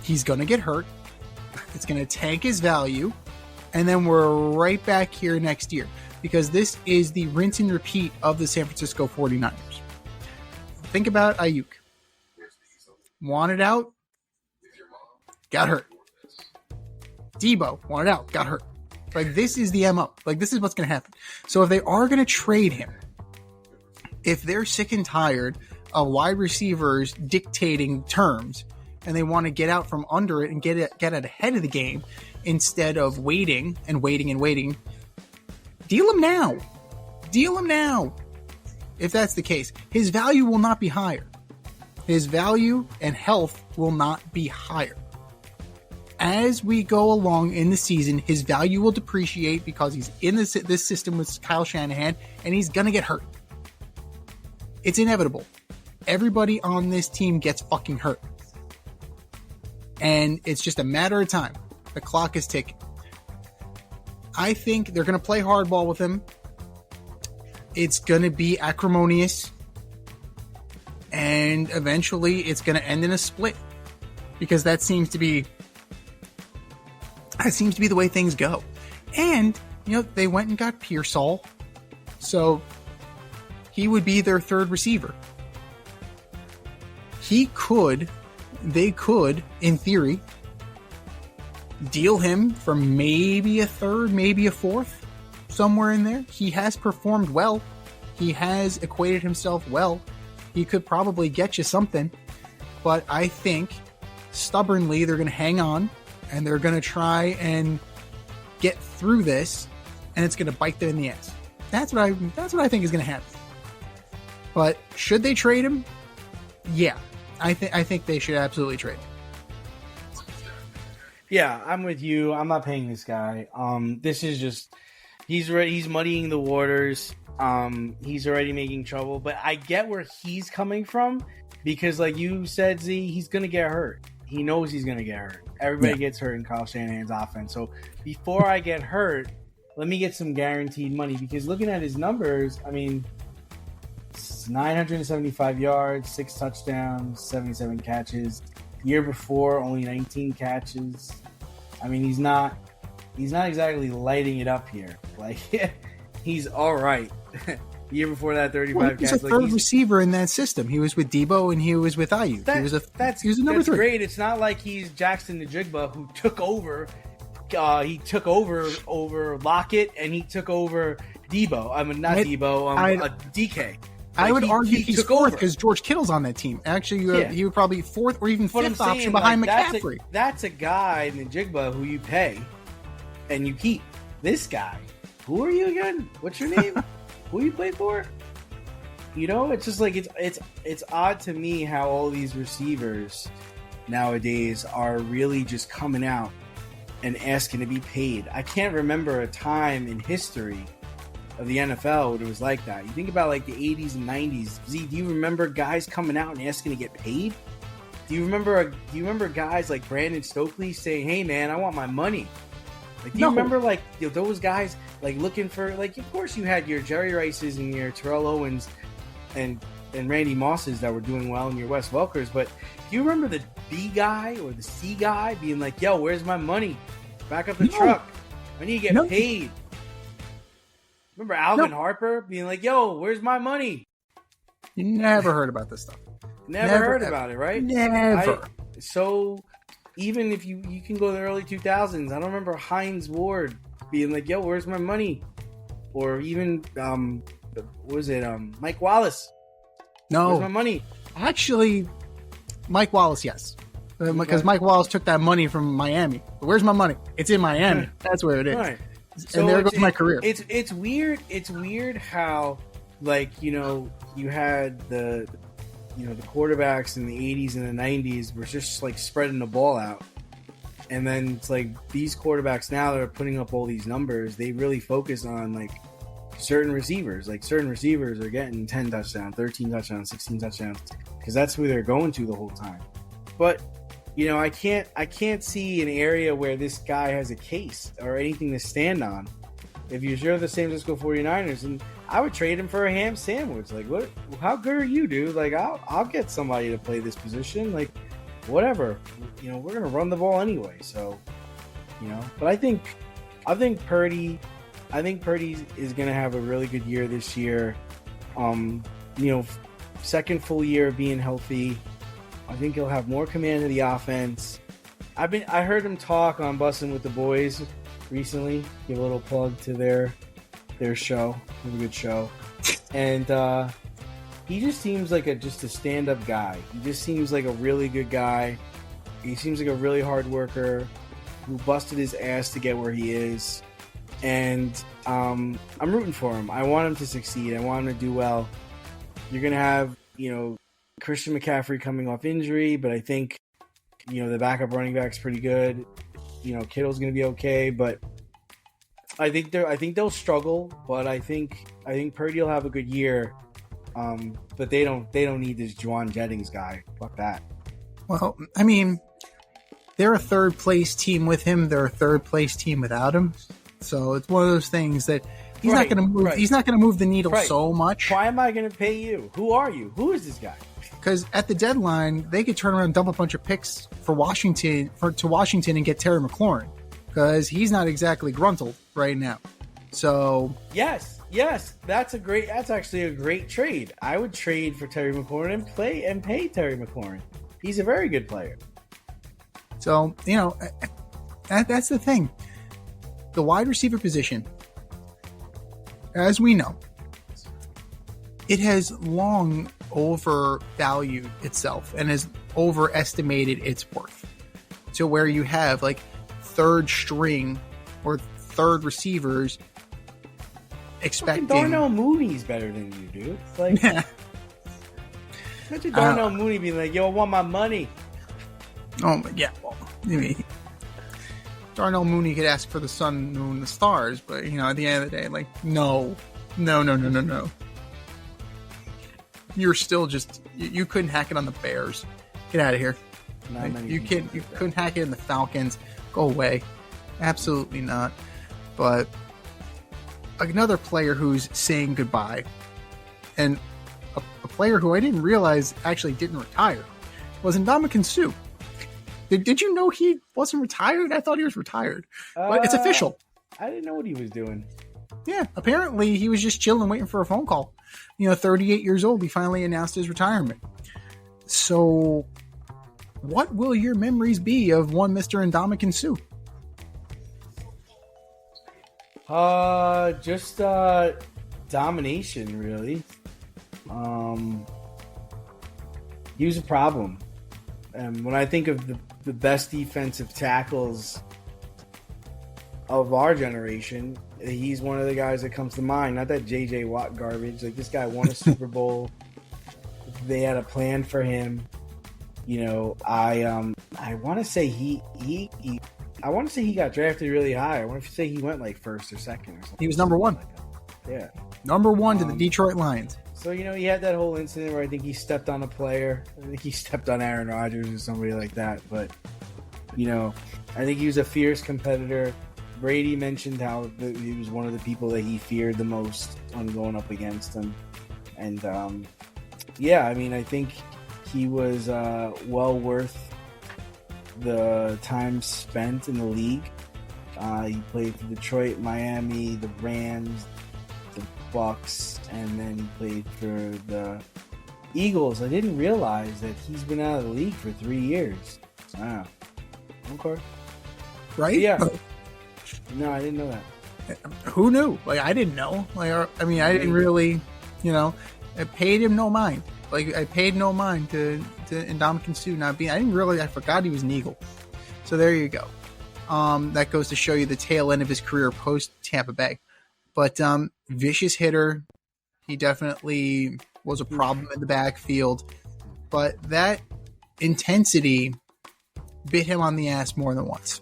S1: He's going to get hurt. It's going to tank his value. And then we're right back here next year because this is the rinse and repeat of the San Francisco 49ers. Think about Ayuk. Wanted out, got hurt. Deebo wanted out, got hurt. Like, this is the MO. Like, this is what's going to happen. So if they are going to trade him, if they're sick and tired of wide receivers dictating terms and they want to get out from under it and get it ahead of the game instead of waiting, deal him now. Deal him now. If that's the case, his value will not be higher. His value and health will not be higher. As we go along in the season, his value will depreciate because he's in this system with Kyle Shanahan and he's going to get hurt. It's inevitable. Everybody on this team gets fucking hurt. And it's just a matter of time. The clock is ticking. I think they're going to play hardball with him. It's going to be acrimonious. And eventually it's going to end in a split. Because that seems to be the way things go. And, they went and got Pearsall. So he would be their third receiver. They could, in theory, deal him for maybe a third, maybe a fourth. somewhere in there. He has performed well. He has equated himself well. He could probably get you something. But I think stubbornly they're going to hang on and they're going to try and get through this, and it's going to bite them in the ass. That's what I think is going to happen. But should they trade him? Yeah, I think they should absolutely trade him.
S3: Yeah, I'm with you. I'm not paying this guy. This is just he's muddying the waters. He's already making trouble, but I get where he's coming from because, like you said, Z, he's gonna get hurt. He knows he's gonna get hurt. Everybody gets hurt in Kyle Shanahan's offense. So before I get hurt, let me get some guaranteed money because looking at his numbers, I mean, 975 yards, 6 touchdowns, 77 catches. Year before, only 19 catches. I mean, he's not exactly lighting it up here. Like, he's all right. Year before that, 35
S1: he's
S3: catches.
S1: a third receiver in that system. He was with Debo and he was with Ayuk. He was a number 3.
S3: Great. It's not like he's Jackson Njigba who took over. He took over Lockett and he took over Debo. I mean, not Debo. DK.
S1: I would argue he's fourth because George Kittle's on that team. Actually, he would probably fourth or even fifth option behind McCaffrey.
S3: That's a guy, Njigba, who you pay and you keep. This guy, who are you again? What's your name? Who you play for? You know, it's just like it's odd to me how all these receivers nowadays are really just coming out and asking to be paid. I can't remember a time in history of the NFL when it was like that. You think about like the 80s and 90s. Z, do you remember guys coming out and asking to get paid? Do you remember guys like Brandon Stokely saying, "Hey man, I want my money"? Like, do you remember like those guys like looking for, like, of course you had your Jerry Rices and your Terrell Owens and Randy Mosses that were doing well and your Wes Welkers, but do you remember the B guy or the C guy being like, "Yo, where's my money? Back up the truck. I need to get paid." Remember Alvin Harper being like, "Yo, where's my money?"
S1: You never heard about this stuff.
S3: Never heard about it, right?
S1: Never.
S3: So even if you can go to the early 2000s, I don't remember Hines Ward being like, "Yo, where's my money?" Or even what was it? Mike Wallace.
S1: No,
S3: where's my money?
S1: Actually, Mike Wallace, yes, because Mike Wallace took that money from Miami. But where's my money? It's in Miami. That's where it is.
S3: Right.
S1: So and there goes my career.
S3: It's weird. It's weird how, like, you know, you had the quarterbacks in the 80s and the 90s were just like spreading the ball out, and then it's like these quarterbacks now that are putting up all these numbers, they really focus on like certain receivers. Like certain receivers are getting 10 touchdowns, 13 touchdowns, 16 touchdowns because that's who they're going to the whole time. But you know, I can't see an area where this guy has a case or anything to stand on. If you're the San Francisco 49ers, and I would trade him for a ham sandwich. Like, what? How good are you, dude? Like, I'll get somebody to play this position. Like, whatever. You know, we're gonna run the ball anyway. So, you know. But I think Purdy is gonna have a really good year this year. You know, second full year of being healthy. I think he'll have more command of the offense. I heard him talk on Bussin' with the Boys recently. Give a little plug to their show. It was a good show. And he just seems like a stand-up guy. He just seems like a really good guy. He seems like a really hard worker who busted his ass to get where he is. And I'm rooting for him. I want him to succeed. I want him to do well. You're going to have, you know, Christian McCaffrey coming off injury, but I think, you know, the backup running back's pretty good. You know, Kittle's going to be okay, but I think they'll struggle. But I think Purdy will have a good year. But they don't need this Juwan Jennings guy. Fuck that.
S1: Well, I mean, they're a third place team with him. They're a third place team without him. So it's one of those things that he's not going to move. He's not going to move the needle so much.
S3: Why am I going to pay you? Who are you? Who is this guy?
S1: Because at the deadline, they could turn around and dump a bunch of picks for Washington and get Terry McLaurin, because he's not exactly gruntled right now. So
S3: yes, that's actually a great trade. I would trade for Terry McLaurin and pay Terry McLaurin. He's a very good player.
S1: So, you know, that's the thing. The wide receiver position, as we know, it has long overvalued itself and has overestimated its worth to where you have like third string or third receivers expecting.
S3: Darnell Mooney's better than you, dude. It's like, imagine Darnell Mooney being like, "Yo, I want my money."
S1: Oh yeah, well, I mean, Darnell Mooney could ask for the sun, moon, the stars, but at the end of the day, like, no. You're still just you couldn't hack it on the Bears. Get out of here. You couldn't hack it in the Falcons. Go away. Absolutely not. But another player who's saying goodbye, and a player who I didn't realize actually didn't retire, was Ndamukong Suh. Did you know he wasn't retired? I thought he was retired. But it's official.
S3: I didn't know what he was doing.
S1: Yeah, apparently he was just chilling, waiting for a phone call. 38 years old, he finally announced his retirement. So, what will your memories be of one Mr. Ndamukong Suh?
S3: Just domination, really. He was a problem. And when I think of the best defensive tackles of our generation, he's one of the guys that comes to mind. Not that J.J. Watt garbage. Like, this guy won a Super Bowl. They had a plan for him. I want to say he got drafted really high. I want to say he went like first or second or something.
S1: He was number one.
S3: Like yeah.
S1: Number one to the Detroit Lions.
S3: So, he had that whole incident where I think he stepped on a player. I think he stepped on Aaron Rodgers or somebody like that. But, I think he was a fierce competitor. Brady mentioned how he was one of the people that he feared the most when going up against him. And, I think he was well worth the time spent in the league. He played for Detroit, Miami, the Rams, the Bucks, and then he played for the Eagles. I didn't realize that he's been out of the league for 3 years. Wow. Okay.
S1: Right?
S3: Yeah. No, I didn't know that.
S1: Who knew? Like, I didn't know. Like, I didn't really, I paid him no mind. Like, I paid no mind to Ndamukong Suh not being. I forgot he was an Eagle. So there you go. That goes to show you the tail end of his career post Tampa Bay. But vicious hitter. He definitely was a problem in the backfield. But that intensity bit him on the ass more than once.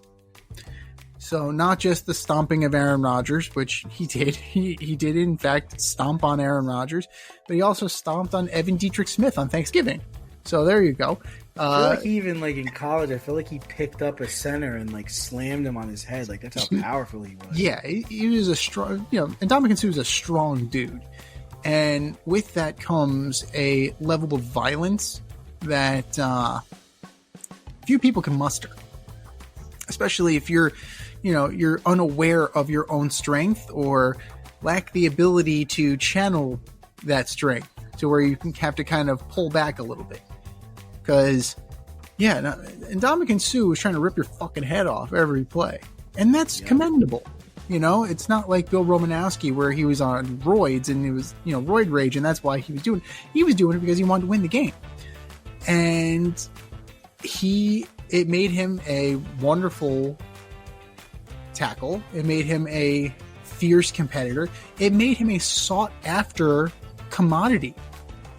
S1: So not just the stomping of Aaron Rodgers, which he did. He did, in fact, stomp on Aaron Rodgers. But he also stomped on Evan Dietrich Smith on Thanksgiving. So there you go.
S3: I feel like he even, in college, I feel like he picked up a center and, slammed him on his head. Like, that's how powerful he was.
S1: Yeah, he was a strong, Ndamukong Suh was a strong dude. And with that comes a level of violence that few people can muster. Especially if you're unaware of your own strength or lack the ability to channel that strength to where you can have to kind of pull back a little bit. Because, Ndamukong Suh was trying to rip your fucking head off every play. And that's commendable. It's not like Bill Romanowski where he was on roids and it was, roid rage, and that's why he was doing it. He was doing it because he wanted to win the game. And it made him a wonderful tackle. It made him a fierce competitor. It made him a sought-after commodity.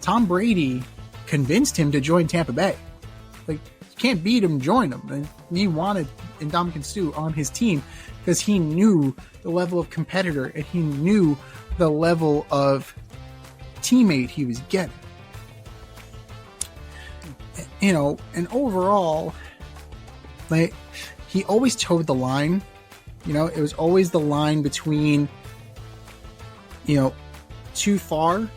S1: Tom Brady convinced him to join Tampa Bay. Like, you can't beat him, join him. And he wanted Ndamukong Suh on his team because he knew the level of competitor and he knew the level of teammate he was getting. And overall, he always towed the line. It was always the line between, too far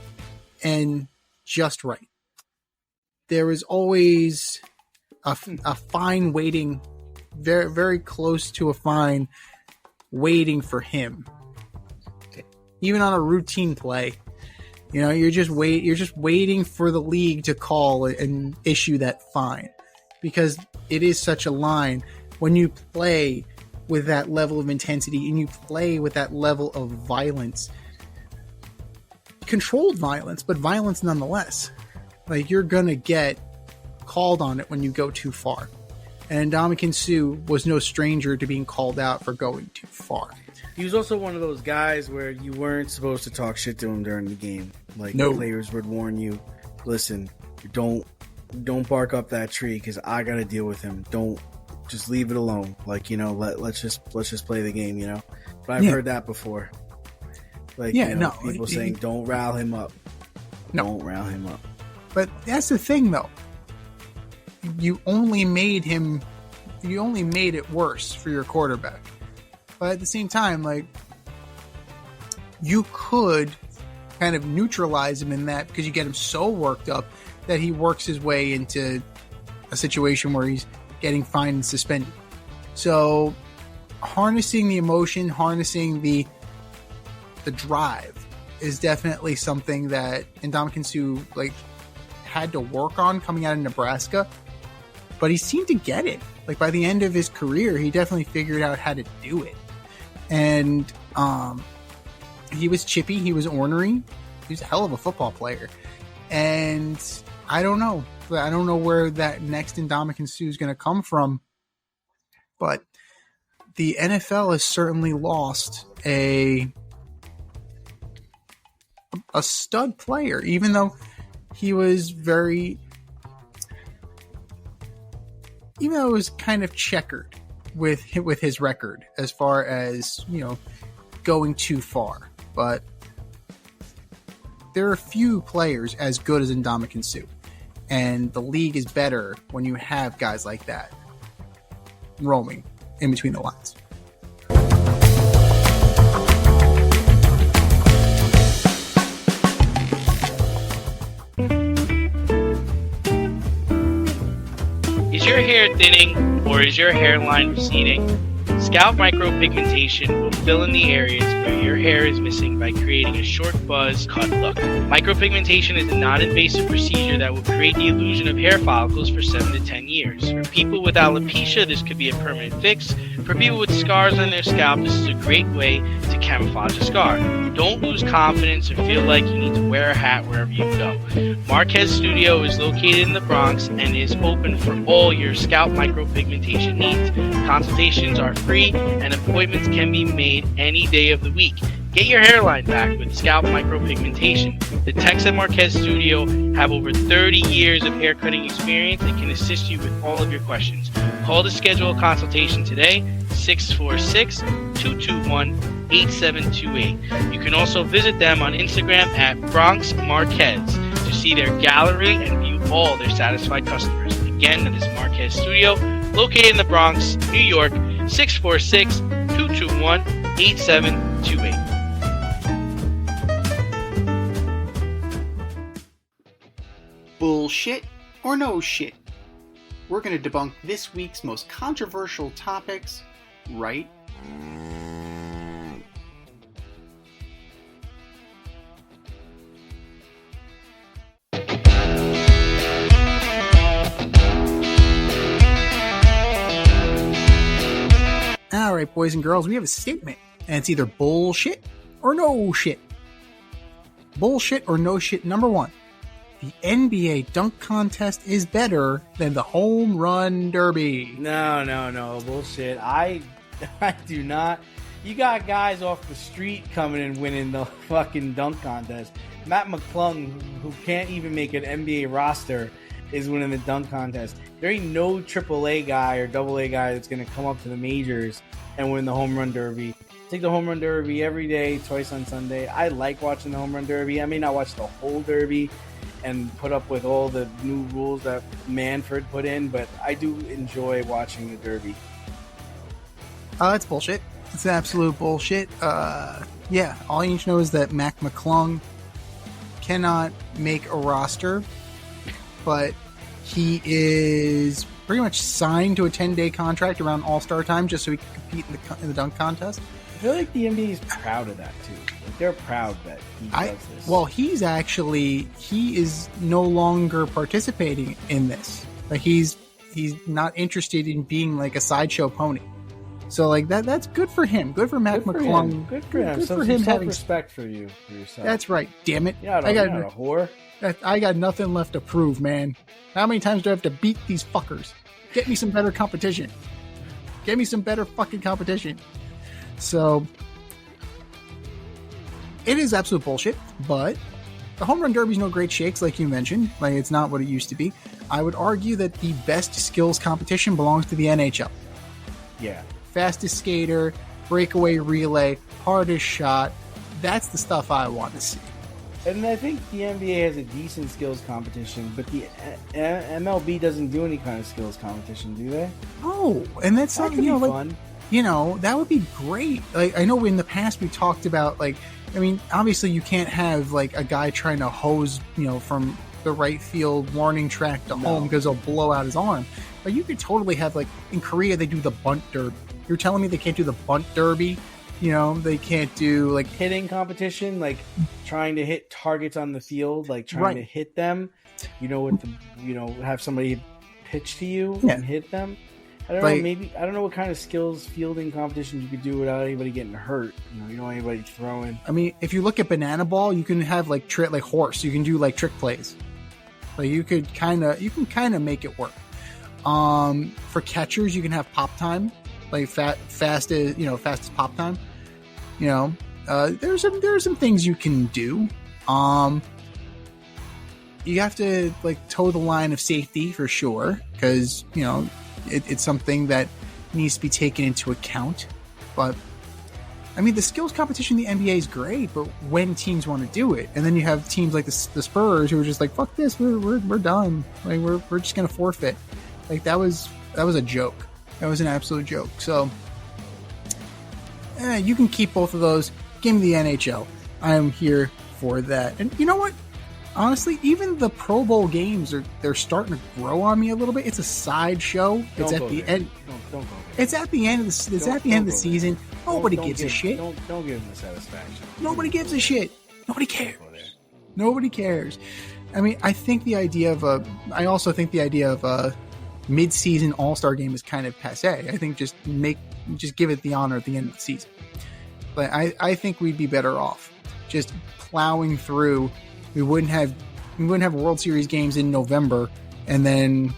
S1: and just right. There was always a fine waiting, very, very close to a fine waiting for him. Even on a routine play, you're just waiting for the league to call and issue that fine, because it is such a line when you play with that level of intensity and you play with that level of violence. controlled violence, but violence nonetheless. Like, you're gonna get called on it when you go too far. And Ndamukong Suh was no stranger to being called out for going too far.
S3: He was also one of those guys where you weren't supposed to talk shit to him during the game. Like,
S1: No.
S3: the players would warn you, listen, don't bark up that tree because I got to deal with him. Don't just leave it alone. Like, you know, let's just play the game, you know. But I've heard that before. Like,
S1: Yeah,
S3: you know,
S1: no,
S3: people saying, don't rile him up.
S1: No.
S3: Don't rile him up.
S1: But that's the thing, though. You only made it worse for your quarterback. But at the same time, like, you could kind of neutralize him in that because you get him so worked up that he works his way into a situation where he's getting fined and suspended. So harnessing the emotion, harnessing the drive is definitely something that Ndamukong Suh like had to work on coming out of Nebraska. But he seemed to get it. Like, by the end of his career, he definitely figured out how to do it. And he was chippy, he was ornery, he was a hell of a football player. And I don't know where that next Ndamukong Suh is going to come from. But the NFL has certainly lost a stud player, even though he was it was kind of checkered with his record as far as, you know, going too far. But there are few players as good as Ndamukong Suh, and the league is better when you have guys like that roaming in between the lines.
S4: Is your hair thinning or is your hairline receding? Scalp micropigmentation will fill in the areas where your hair is missing by creating a short buzz cut look. Micropigmentation is a non-invasive procedure that will create the illusion of hair follicles for 7 to 10 years. For people with alopecia, this could be a permanent fix. For people with scars on their scalp, this is a great way to camouflage a scar. Don't lose confidence or feel like you need to wear a hat wherever you go. Marquez Studio is located in the Bronx and is open for all your scalp micropigmentation needs. Consultations are free and appointments can be made any day of the week. Get your hairline back with scalp micropigmentation. The techs at Marquez Studio have over 30 years of hair cutting experience and can assist you with all of your questions. Call to schedule a consultation today, 646-221-8728. You can also visit them on Instagram at Bronx Marquez to see their gallery and view all their satisfied customers. Again, that is Marquez Studio, located in the Bronx, New York, 646-221-8728.
S5: Bullshit or no shit? We're going to debunk this week's most controversial topics right
S1: All right, boys and girls, we have a statement, and it's either bullshit or no shit. Bullshit or no shit, number one. The NBA dunk contest is better than the home run derby.
S3: No, bullshit. I do not. You got guys off the street coming and winning the fucking dunk contest. Matt McClung, who can't even make an NBA roster, is winning the dunk contest. There ain't no AAA guy or AA guy that's going to come up to the majors and win the home run derby. Take the home run derby every day, twice on Sunday. I like watching the home run derby. I may not watch the whole derby and put up with all the new rules that Manfred put in, but I do enjoy watching the derby.
S1: It's bullshit. It's absolute bullshit. Yeah, all you need to know is that Mac McClung cannot make a roster, but he is pretty much signed to a 10-day contract around All-Star time just so he can compete in the dunk contest.
S3: I feel like the NBA is proud of that, too. Like, they're proud that he does this.
S1: Well, he is no longer participating in this. Like, he's not interested in being like a sideshow pony. So like that's good for him. Good for Mac McClung.
S3: Good for him.
S1: Good
S3: Some
S1: for him having
S3: respect for you, for yourself.
S1: That's right. Damn it.
S3: You're not a whore.
S1: I got nothing left to prove, man. How many times do I have to beat these fuckers? Get me some better competition. Get me some better fucking competition. So it is absolute bullshit, but the home run derby's no great shakes, like you mentioned. Like, it's not what it used to be. I would argue that the best skills competition belongs to the NHL.
S3: Yeah.
S1: Fastest skater, breakaway relay, hardest shot. That's the stuff I want to see.
S3: And I think the NBA has a decent skills competition, but the MLB doesn't do any kind of skills competition, do they?
S1: Oh, and that's
S3: That
S1: something,
S3: could be fun.
S1: That would be great. Like, I know in the past we talked about, like, I mean, obviously you can't have like a guy trying to hose, from the right field warning track to home because he'll blow out his arm. But you could totally have, like, in Korea they do the bunt derby. You're telling me they can't do the bunt derby? They can't do like
S3: hitting competition, like trying to hit targets on the field, like trying to hit them. Have somebody pitch to you and hit them. I don't know. Maybe I don't know what kind of skills fielding competition you could do without anybody getting hurt. You don't want anybody throwing.
S1: I mean, if you look at banana ball, you can have like horse. You can do like trick plays. Like you can kind of make it work. For catchers, you can have pop time, like fastest pop time. There's some things you can do. You have to like toe the line of safety for sure, because it's something that needs to be taken into account. But I mean, the skills competition in the NBA is great, but when teams want to do it, and then you have teams like the Spurs who are just like, fuck this, we're done. Like we're just gonna forfeit. Like that was a joke. That was an absolute joke. So you can keep both of those. Give me the NHL. I am here for that. And you know what? Honestly, even the Pro Bowl games they're starting to grow on me a little bit. It's a sideshow. It's at the end.
S3: Don't go there.
S1: It's at the end of the season. Nobody gives a shit.
S3: Don't give them the satisfaction.
S1: Nobody gives a shit. Nobody cares. Nobody cares. I mean, I also think the idea of a mid-season All-Star game is kind of passé. I think just give it the honor at the end of the season. But I think we'd be better off just plowing through. We wouldn't have World Series games in November, and then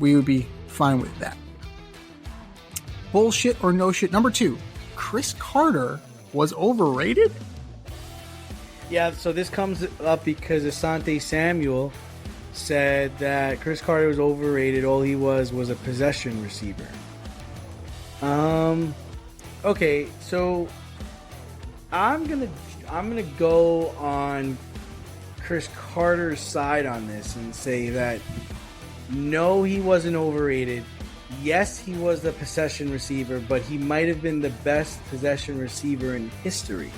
S1: we would be fine with that. Bullshit or no shit. Number 2, Chris Carter was overrated?
S3: Yeah, so this comes up because Asante Samuel said that Chris Carter was overrated. All he was a possession receiver. Okay, so I'm gonna go on Chris Carter's side on this and say that no, he wasn't overrated. Yes, he was the possession receiver, but he might have been the best possession receiver in history.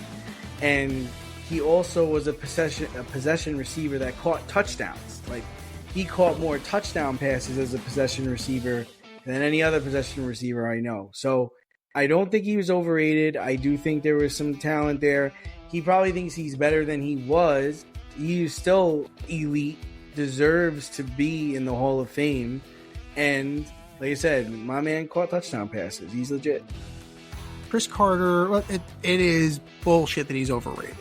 S3: And he also was a possession receiver that caught touchdowns. Like, he caught more touchdown passes as a possession receiver than any other possession receiver I know. So I don't think he was overrated. I do think there was some talent there. He probably thinks he's better than he was. He's still elite, deserves to be in the Hall of Fame. And like I said, my man caught touchdown passes. He's legit.
S1: Chris Carter, well, it is bullshit that he's overrated.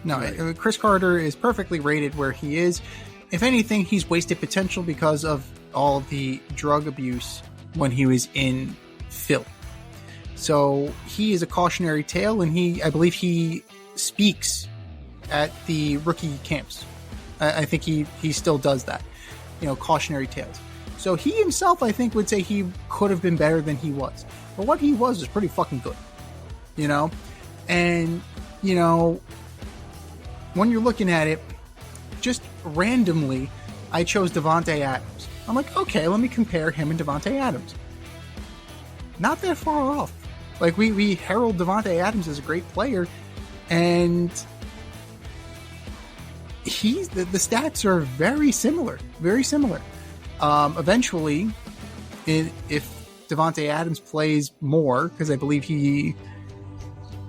S1: No, right. Chris Carter is perfectly rated where he is. If anything, he's wasted potential because of all the drug abuse when he was in Philly. So he is a cautionary tale, and I believe he speaks at the rookie camps. I think he still does that, cautionary tales. So he himself, I think, would say he could have been better than he was. But what he was pretty fucking good, And, when you're looking at it, just randomly, I chose Davante Adams. I'm like, okay, let me compare him and Davante Adams. Not that far off. Like, we herald Davante Adams as a great player, and the stats are very similar. Very similar. Eventually, if Davante Adams plays more, because I believe he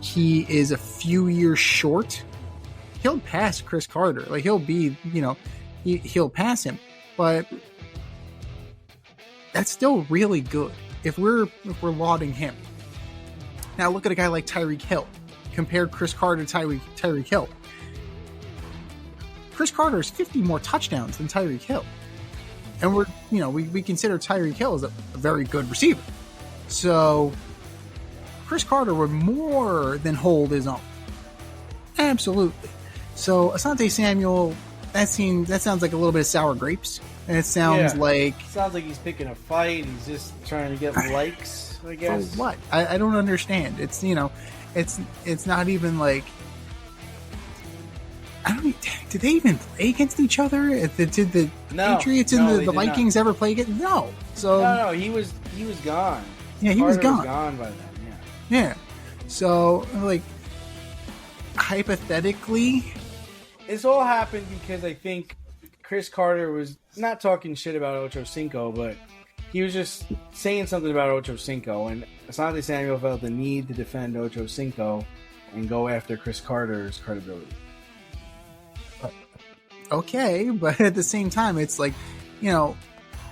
S1: is a few years short, he'll pass Chris Carter. Like, he'll be, he'll pass him. But that's still really good if we're lauding him. Now look at a guy like Tyreek Hill. Compare Chris Carter to Tyreek Hill. Chris Carter has 50 more touchdowns than Tyreek Hill. And we consider Tyreek Hill as a very good receiver. So Chris Carter would more than hold his own. Absolutely. So Asante Samuel, that sounds like a little bit of sour grapes. And it sounds like
S3: he's picking a fight. He's just trying to get likes, I guess.
S1: For what? I don't understand. It's it's not even like, did they even play against each other? Did the Patriots and the Vikings ever play against? No. So
S3: no, he was gone.
S1: Yeah, he was gone.
S3: Was gone by then.
S1: Yeah. So like, hypothetically,
S3: this all happened because I think Chris Carter was not talking shit about Ocho Cinco, but he was just saying something about Ocho Cinco, and Asante Samuel felt the need to defend Ocho Cinco and go after Chris Carter's credibility.
S1: Okay, but at the same time, it's like,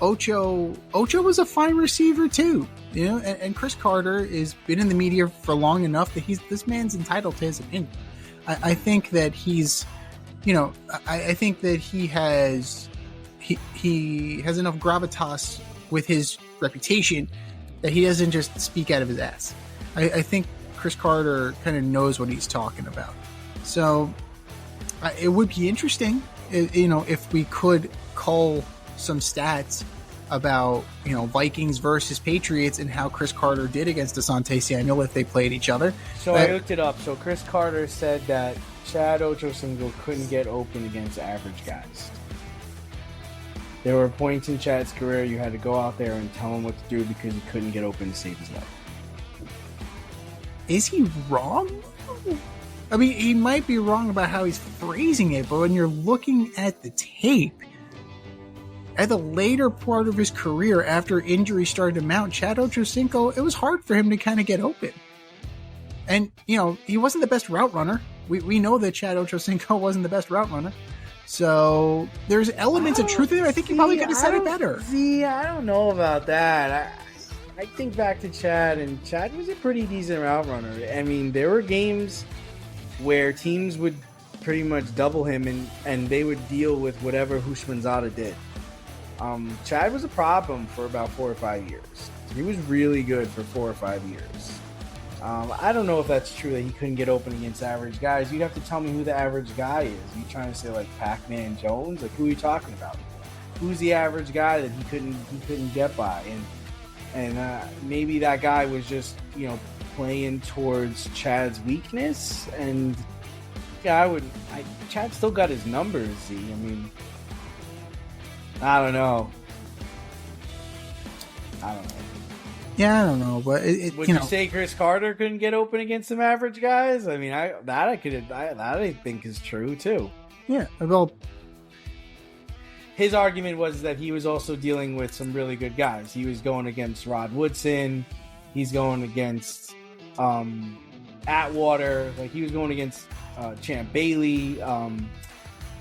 S1: Ocho was a fine receiver too, and Chris Carter has been in the media for long enough that this man's entitled to his opinion. I think that he's, I think that he has enough gravitas with his reputation that he doesn't just speak out of his ass. I think Chris Carter kind of knows what he's talking about. So it would be interesting, if we could call some stats about, Vikings versus Patriots and how Chris Carter did against Asante Samuel if they played each other.
S3: So I looked it up. So Chris Carter said that Chad Ochocinco couldn't get open against average guys. There were points in Chad's career you had to go out there and tell him what to do because he couldn't get open to save his life.
S1: Is he wrong? I mean, he might be wrong about how he's phrasing it, but when you're looking at the tape, at the later part of his career, after injury started to mount, Chad Ochocinco, it was hard for him to kind of get open. And, he wasn't the best route runner. We know that Chad Ochocinco wasn't the best route runner. So there's elements of truth there. I think you probably could have said it better.
S3: See, I don't know about that. I think back to Chad, and Chad was a pretty decent route runner. I mean, there were games where teams would pretty much double him, and they would deal with whatever Hushmanzada did. Chad was a problem for about 4 or 5 years. He was really good for 4 or 5 years. I don't know if that's true that he couldn't get open against average guys. You'd have to tell me who the average guy is. You trying to say like Pac-Man Jones? Like, who are you talking about? Who's the average guy that he couldn't get by? And maybe that guy was just playing towards Chad's weakness. And Chad still got his numbers. See, I mean, I don't know.
S1: Yeah, I don't know, but
S3: would you say Chris Carter couldn't get open against some average guys? I mean, I think is true too.
S1: Yeah, well,
S3: his argument was that he was also dealing with some really good guys. He was going against Rod Woodson. He's going against Atwater. Like, he was going against Champ Bailey,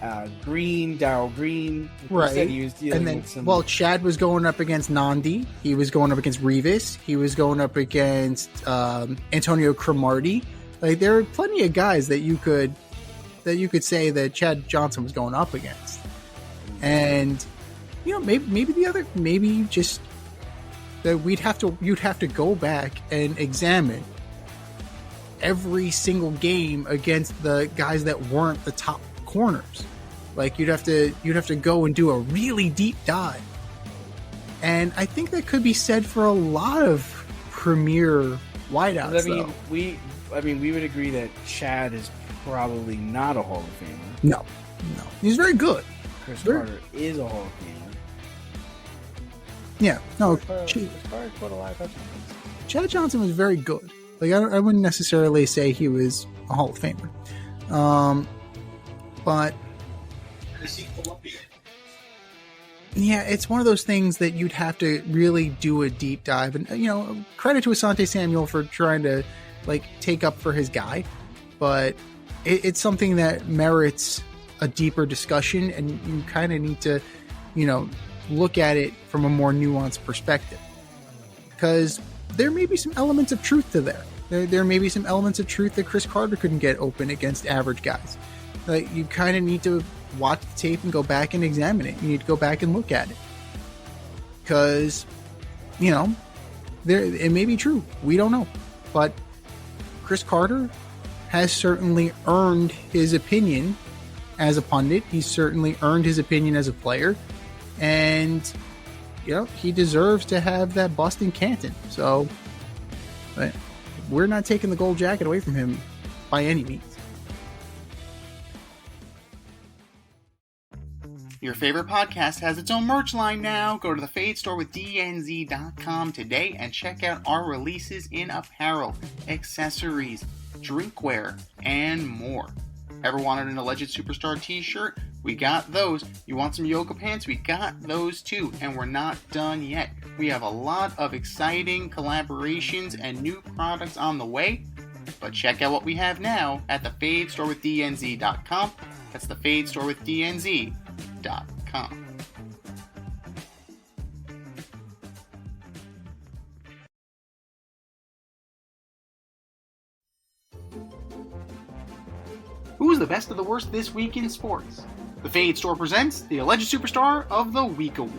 S3: Darryl Green.
S1: Right.
S3: Said he was dealing with some...
S1: Chad was going up against Nandi. He was going up against Revis. He was going up against Antonio Cromartie. Like, there are plenty of guys that you could say that Chad Johnson was going up against. And maybe just that you'd have to go back and examine every single game against the guys that weren't the top corners. Like, you'd have to go and do a really deep dive. And I think that could be said for a lot of premier wideouts.
S3: I mean, we would agree that Chad is probably not a Hall of Famer.
S1: No, he's very good.
S3: Chris Carter is a Hall of Famer.
S1: Yeah, no. Chad Johnson was very good. Like, I wouldn't necessarily say he was a Hall of Famer. But yeah, it's one of those things that you'd have to really do a deep dive. And, credit to Asante Samuel for trying to, take up for his guy. But it's something that merits a deeper discussion, and you kind of need to, look at it from a more nuanced perspective. Because there may be some elements of truth to there. there may be some elements of truth that Chris Carter couldn't get open against average guys. Like, you kind of need to watch the tape and go back and examine it. You need to go back and look at it. Because, it may be true. We don't know. But Chris Carter has certainly earned his opinion as a pundit. He's certainly earned his opinion as a player. And, he deserves to have that bust in Canton. So, but we're not taking the gold jacket away from him by any means.
S5: Your favorite podcast has its own merch line now. Go to the Fade Store with DNZ.com today and check out our releases in apparel, accessories, drinkware, and more. Ever wanted an Alleged Superstar t-shirt? We got those. You want some yoga pants? We got those too. And we're not done yet. We have a lot of exciting collaborations and new products on the way. But check out what we have now at the Fade Store with DNZ.com. That's the Fade Store with DNZ.com. Who's the best of the worst this week in sports? The Fade Store presents the Alleged Superstar of the Week Award.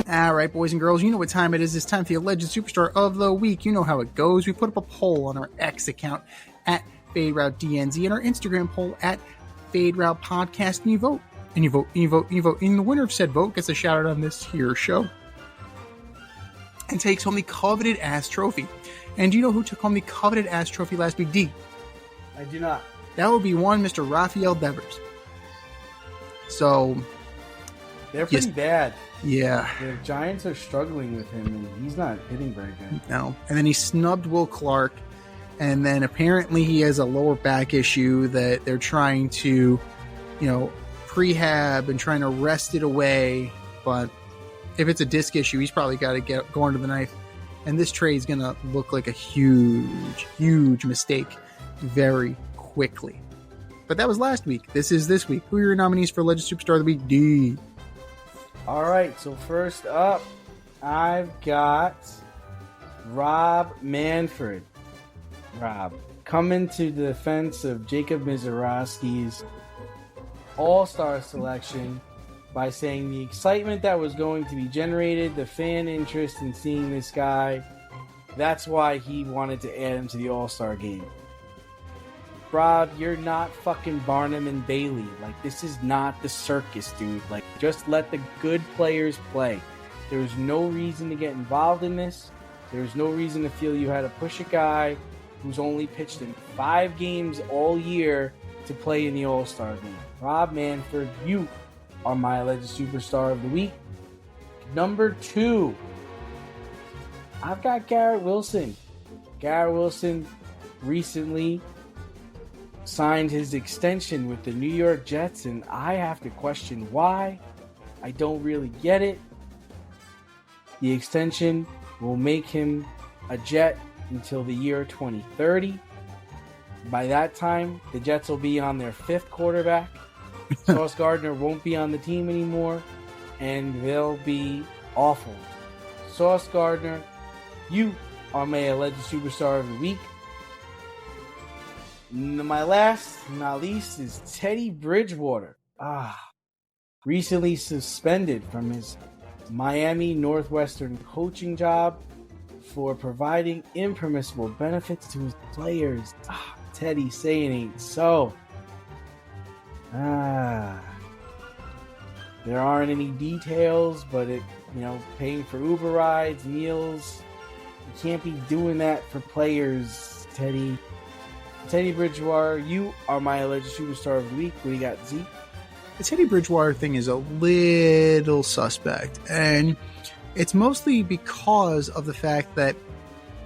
S1: Alright, boys and girls, you know what time it is. It's time for the Alleged Superstar of the Week. You know how it goes. We put up a poll on our X account at FadeRouteDNZ and our Instagram poll at FadeRoute Podcast, and you vote. And you vote, and you vote, and you vote. And the winner of said vote gets a shout out on this here show and takes home the coveted ass trophy. And do you know who took home the coveted ass trophy last week, D?
S3: I do not.
S1: That would be one Mr. Rafael Devers. So
S3: they're pretty bad.
S1: Yeah.
S3: The Giants are struggling with him, and he's not hitting very good.
S1: No. And then he snubbed Will Clark, and then apparently he has a lower back issue that they're trying to, prehab and trying to rest it away. But if it's a disc issue, he's probably got to get going to the knife. And this trade is going to look like a huge, huge mistake very quickly. But that was last week. This is this week. Who are your nominees for Alleged Superstar of the Week, D?
S3: All right, so first up, I've got Rob Manfred. Rob, coming to the defense of Jacob Mizorowski's All-Star selection by saying the excitement that was going to be generated, the fan interest in seeing this guy, that's why he wanted to add him to the All-Star game. Rob, you're not fucking Barnum and Bailey. Like, this is not the circus, dude. Like, just let the good players play. There's no reason to get involved in this. There's no reason to feel you had to push a guy who's only pitched in 5 games all year to play in the All-Star game. Rob Manfred, you are my Alleged Superstar of the Week. Number 2, I've got Garrett Wilson. Garrett Wilson recently signed his extension with the New York Jets, and I have to question why. I don't really get it. The extension will make him a Jet until the year 2030. By that time, the Jets will be on their 5th quarterback. Sauce Gardner won't be on the team anymore, and they'll be awful. Sauce Gardner, you are my Alleged Superstar of the Week. My last, not least, is Teddy Bridgewater. Recently suspended from his Miami Northwestern coaching job for providing impermissible benefits to his players. Teddy, say it ain't so. There aren't any details, but paying for Uber rides, meals, you can't be doing that for players, Teddy. Teddy Bridgewater, you are my Alleged Superstar of the Week. What do you got, Z?
S1: The Teddy Bridgewater thing is a little suspect, and it's mostly because of the fact that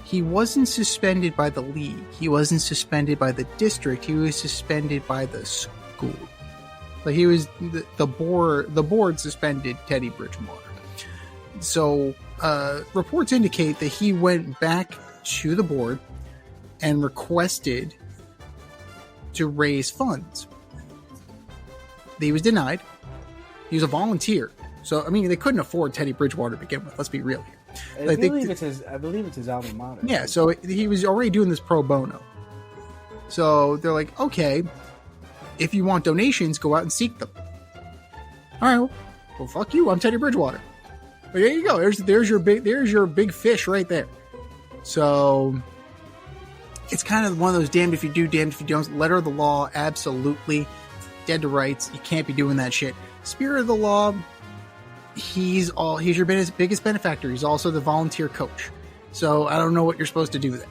S1: he wasn't suspended by the league. He wasn't suspended by the district. He was suspended by the school. Like, he was the board suspended Teddy Bridgewater. So reports indicate that he went back to the board and requested to raise funds. He was denied. He was a volunteer. So, I mean, they couldn't afford Teddy Bridgewater to begin with. Let's be real here.
S3: I believe it's his alma mater.
S1: Yeah, so he was already doing this pro bono. So they're like, okay, if you want donations, go out and seek them. All right, well, fuck you. I'm Teddy Bridgewater. But there you go. There's your big fish right there. So it's kind of one of those damned if you do, damned if you don't. Letter of the law, absolutely dead to rights. You can't be doing that shit. Spirit of the law, he's your biggest benefactor. He's also the volunteer coach. So I don't know what you're supposed to do there.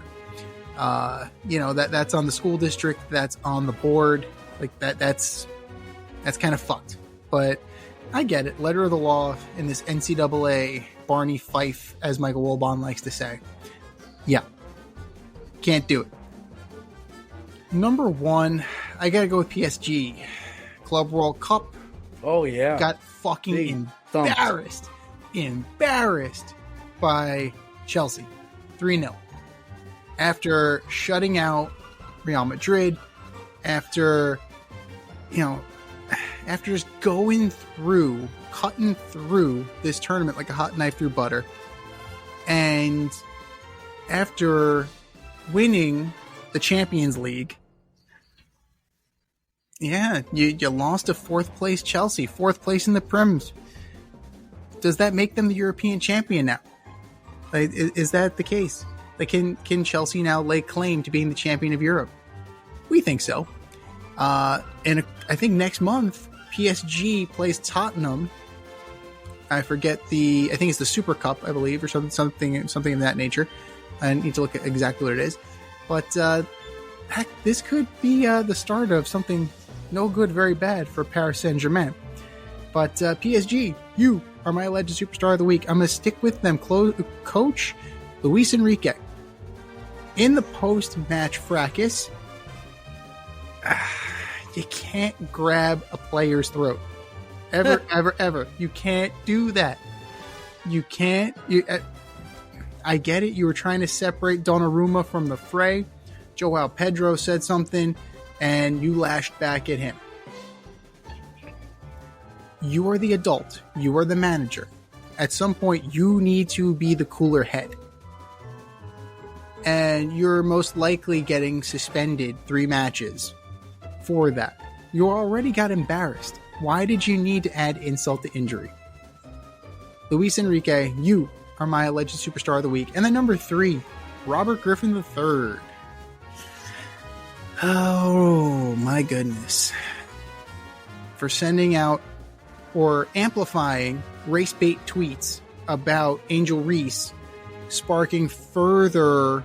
S1: That's on the school district. That's on the board. Like that's kind of fucked. But I get it. Letter of the law in this NCAA Barney Fife, as Michael Wilbon likes to say. Yeah. Can't do it. Number 1, I gotta go with PSG. Club World Cup.
S3: Oh, yeah.
S1: Got fucking embarrassed by Chelsea. 3-0. After shutting out Real Madrid, after just cutting through this tournament like a hot knife through butter, and after winning the Champions League, yeah, you lost to 4th place Chelsea, 4th place in the Prems. Does that make them the European champion now? Is that the case? Like, can Chelsea now lay claim to being the champion of Europe? We think so. And I think next month, PSG plays Tottenham. I think it's the Super Cup, I believe, or something of that nature. I need to look at exactly what it is. But heck, this could be the start of something no good, very bad for Paris Saint-Germain. But PSG, you are my alleged superstar of the week. I'm going to stick with them. Coach Luis Enrique. In the post-match fracas, you can't grab a player's throat. Ever, ever. You can't do that. You can't. I get it. You were trying to separate Donnarumma from the fray. Joao Pedro said something, and you lashed back at him. You are the adult. You are the manager. At some point, you need to be the cooler head. And you're most likely getting suspended 3 matches for that. You already got embarrassed. Why did you need to add insult to injury? Luis Enrique, you are my alleged superstar of the week. And then number 3, Robert Griffin III. Oh, my goodness. For sending out or amplifying race bait tweets about Angel Reese, sparking further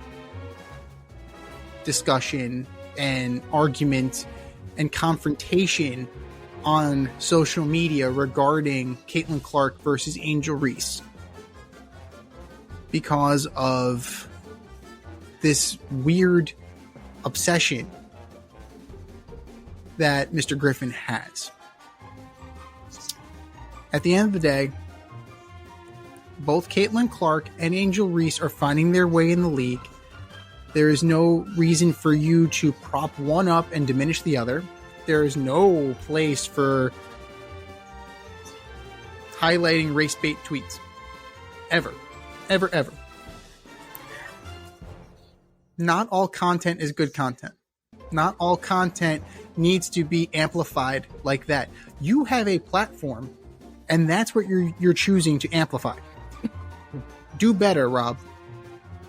S1: discussion and argument and confrontation on social media regarding Caitlin Clark versus Angel Reese because of this weird obsession that Mr. Griffin has. At the end of the day, both Caitlin Clark and Angel Reese are finding their way in the league. There is no reason for you to prop one up and diminish the other. There is no place for highlighting race bait tweets. Ever. Ever, ever. Not all content is good content. Not all content needs to be amplified like that. You have a platform, and that's what you're choosing to amplify. Do better, Rob.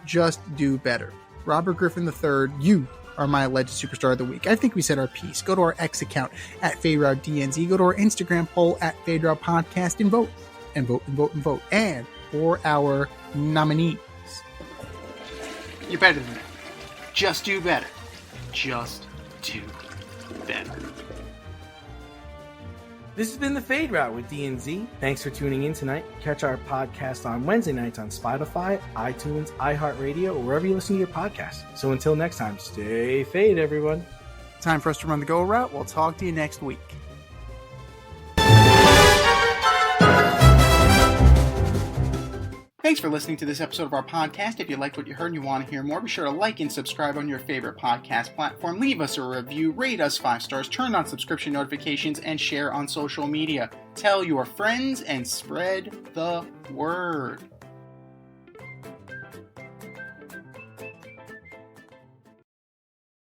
S1: Just do better. Robert Griffin III, you are my alleged superstar of the week. I think we said our piece. Go to our X account at FadeRoutDNZ. Go to our Instagram poll at FadeRoutPodcast and vote. And vote and vote and vote. And for our nominees.
S5: You're better than that. Just do better. Just do better.
S3: This has been the Fade Route with DNZ. Thanks for tuning in tonight. Catch our podcast on Wednesday nights on Spotify, iTunes, iHeartRadio, or wherever you listen to your podcast. So until next time, stay fade, everyone.
S1: Time for us to run the go route. We'll talk to you next week.
S5: Thanks for listening to this episode of our podcast. If you liked what you heard and you want to hear more, be sure to like and subscribe on your favorite podcast platform. Leave us a review, rate us 5 stars, turn on subscription notifications, and share on social media. Tell your friends and spread the word.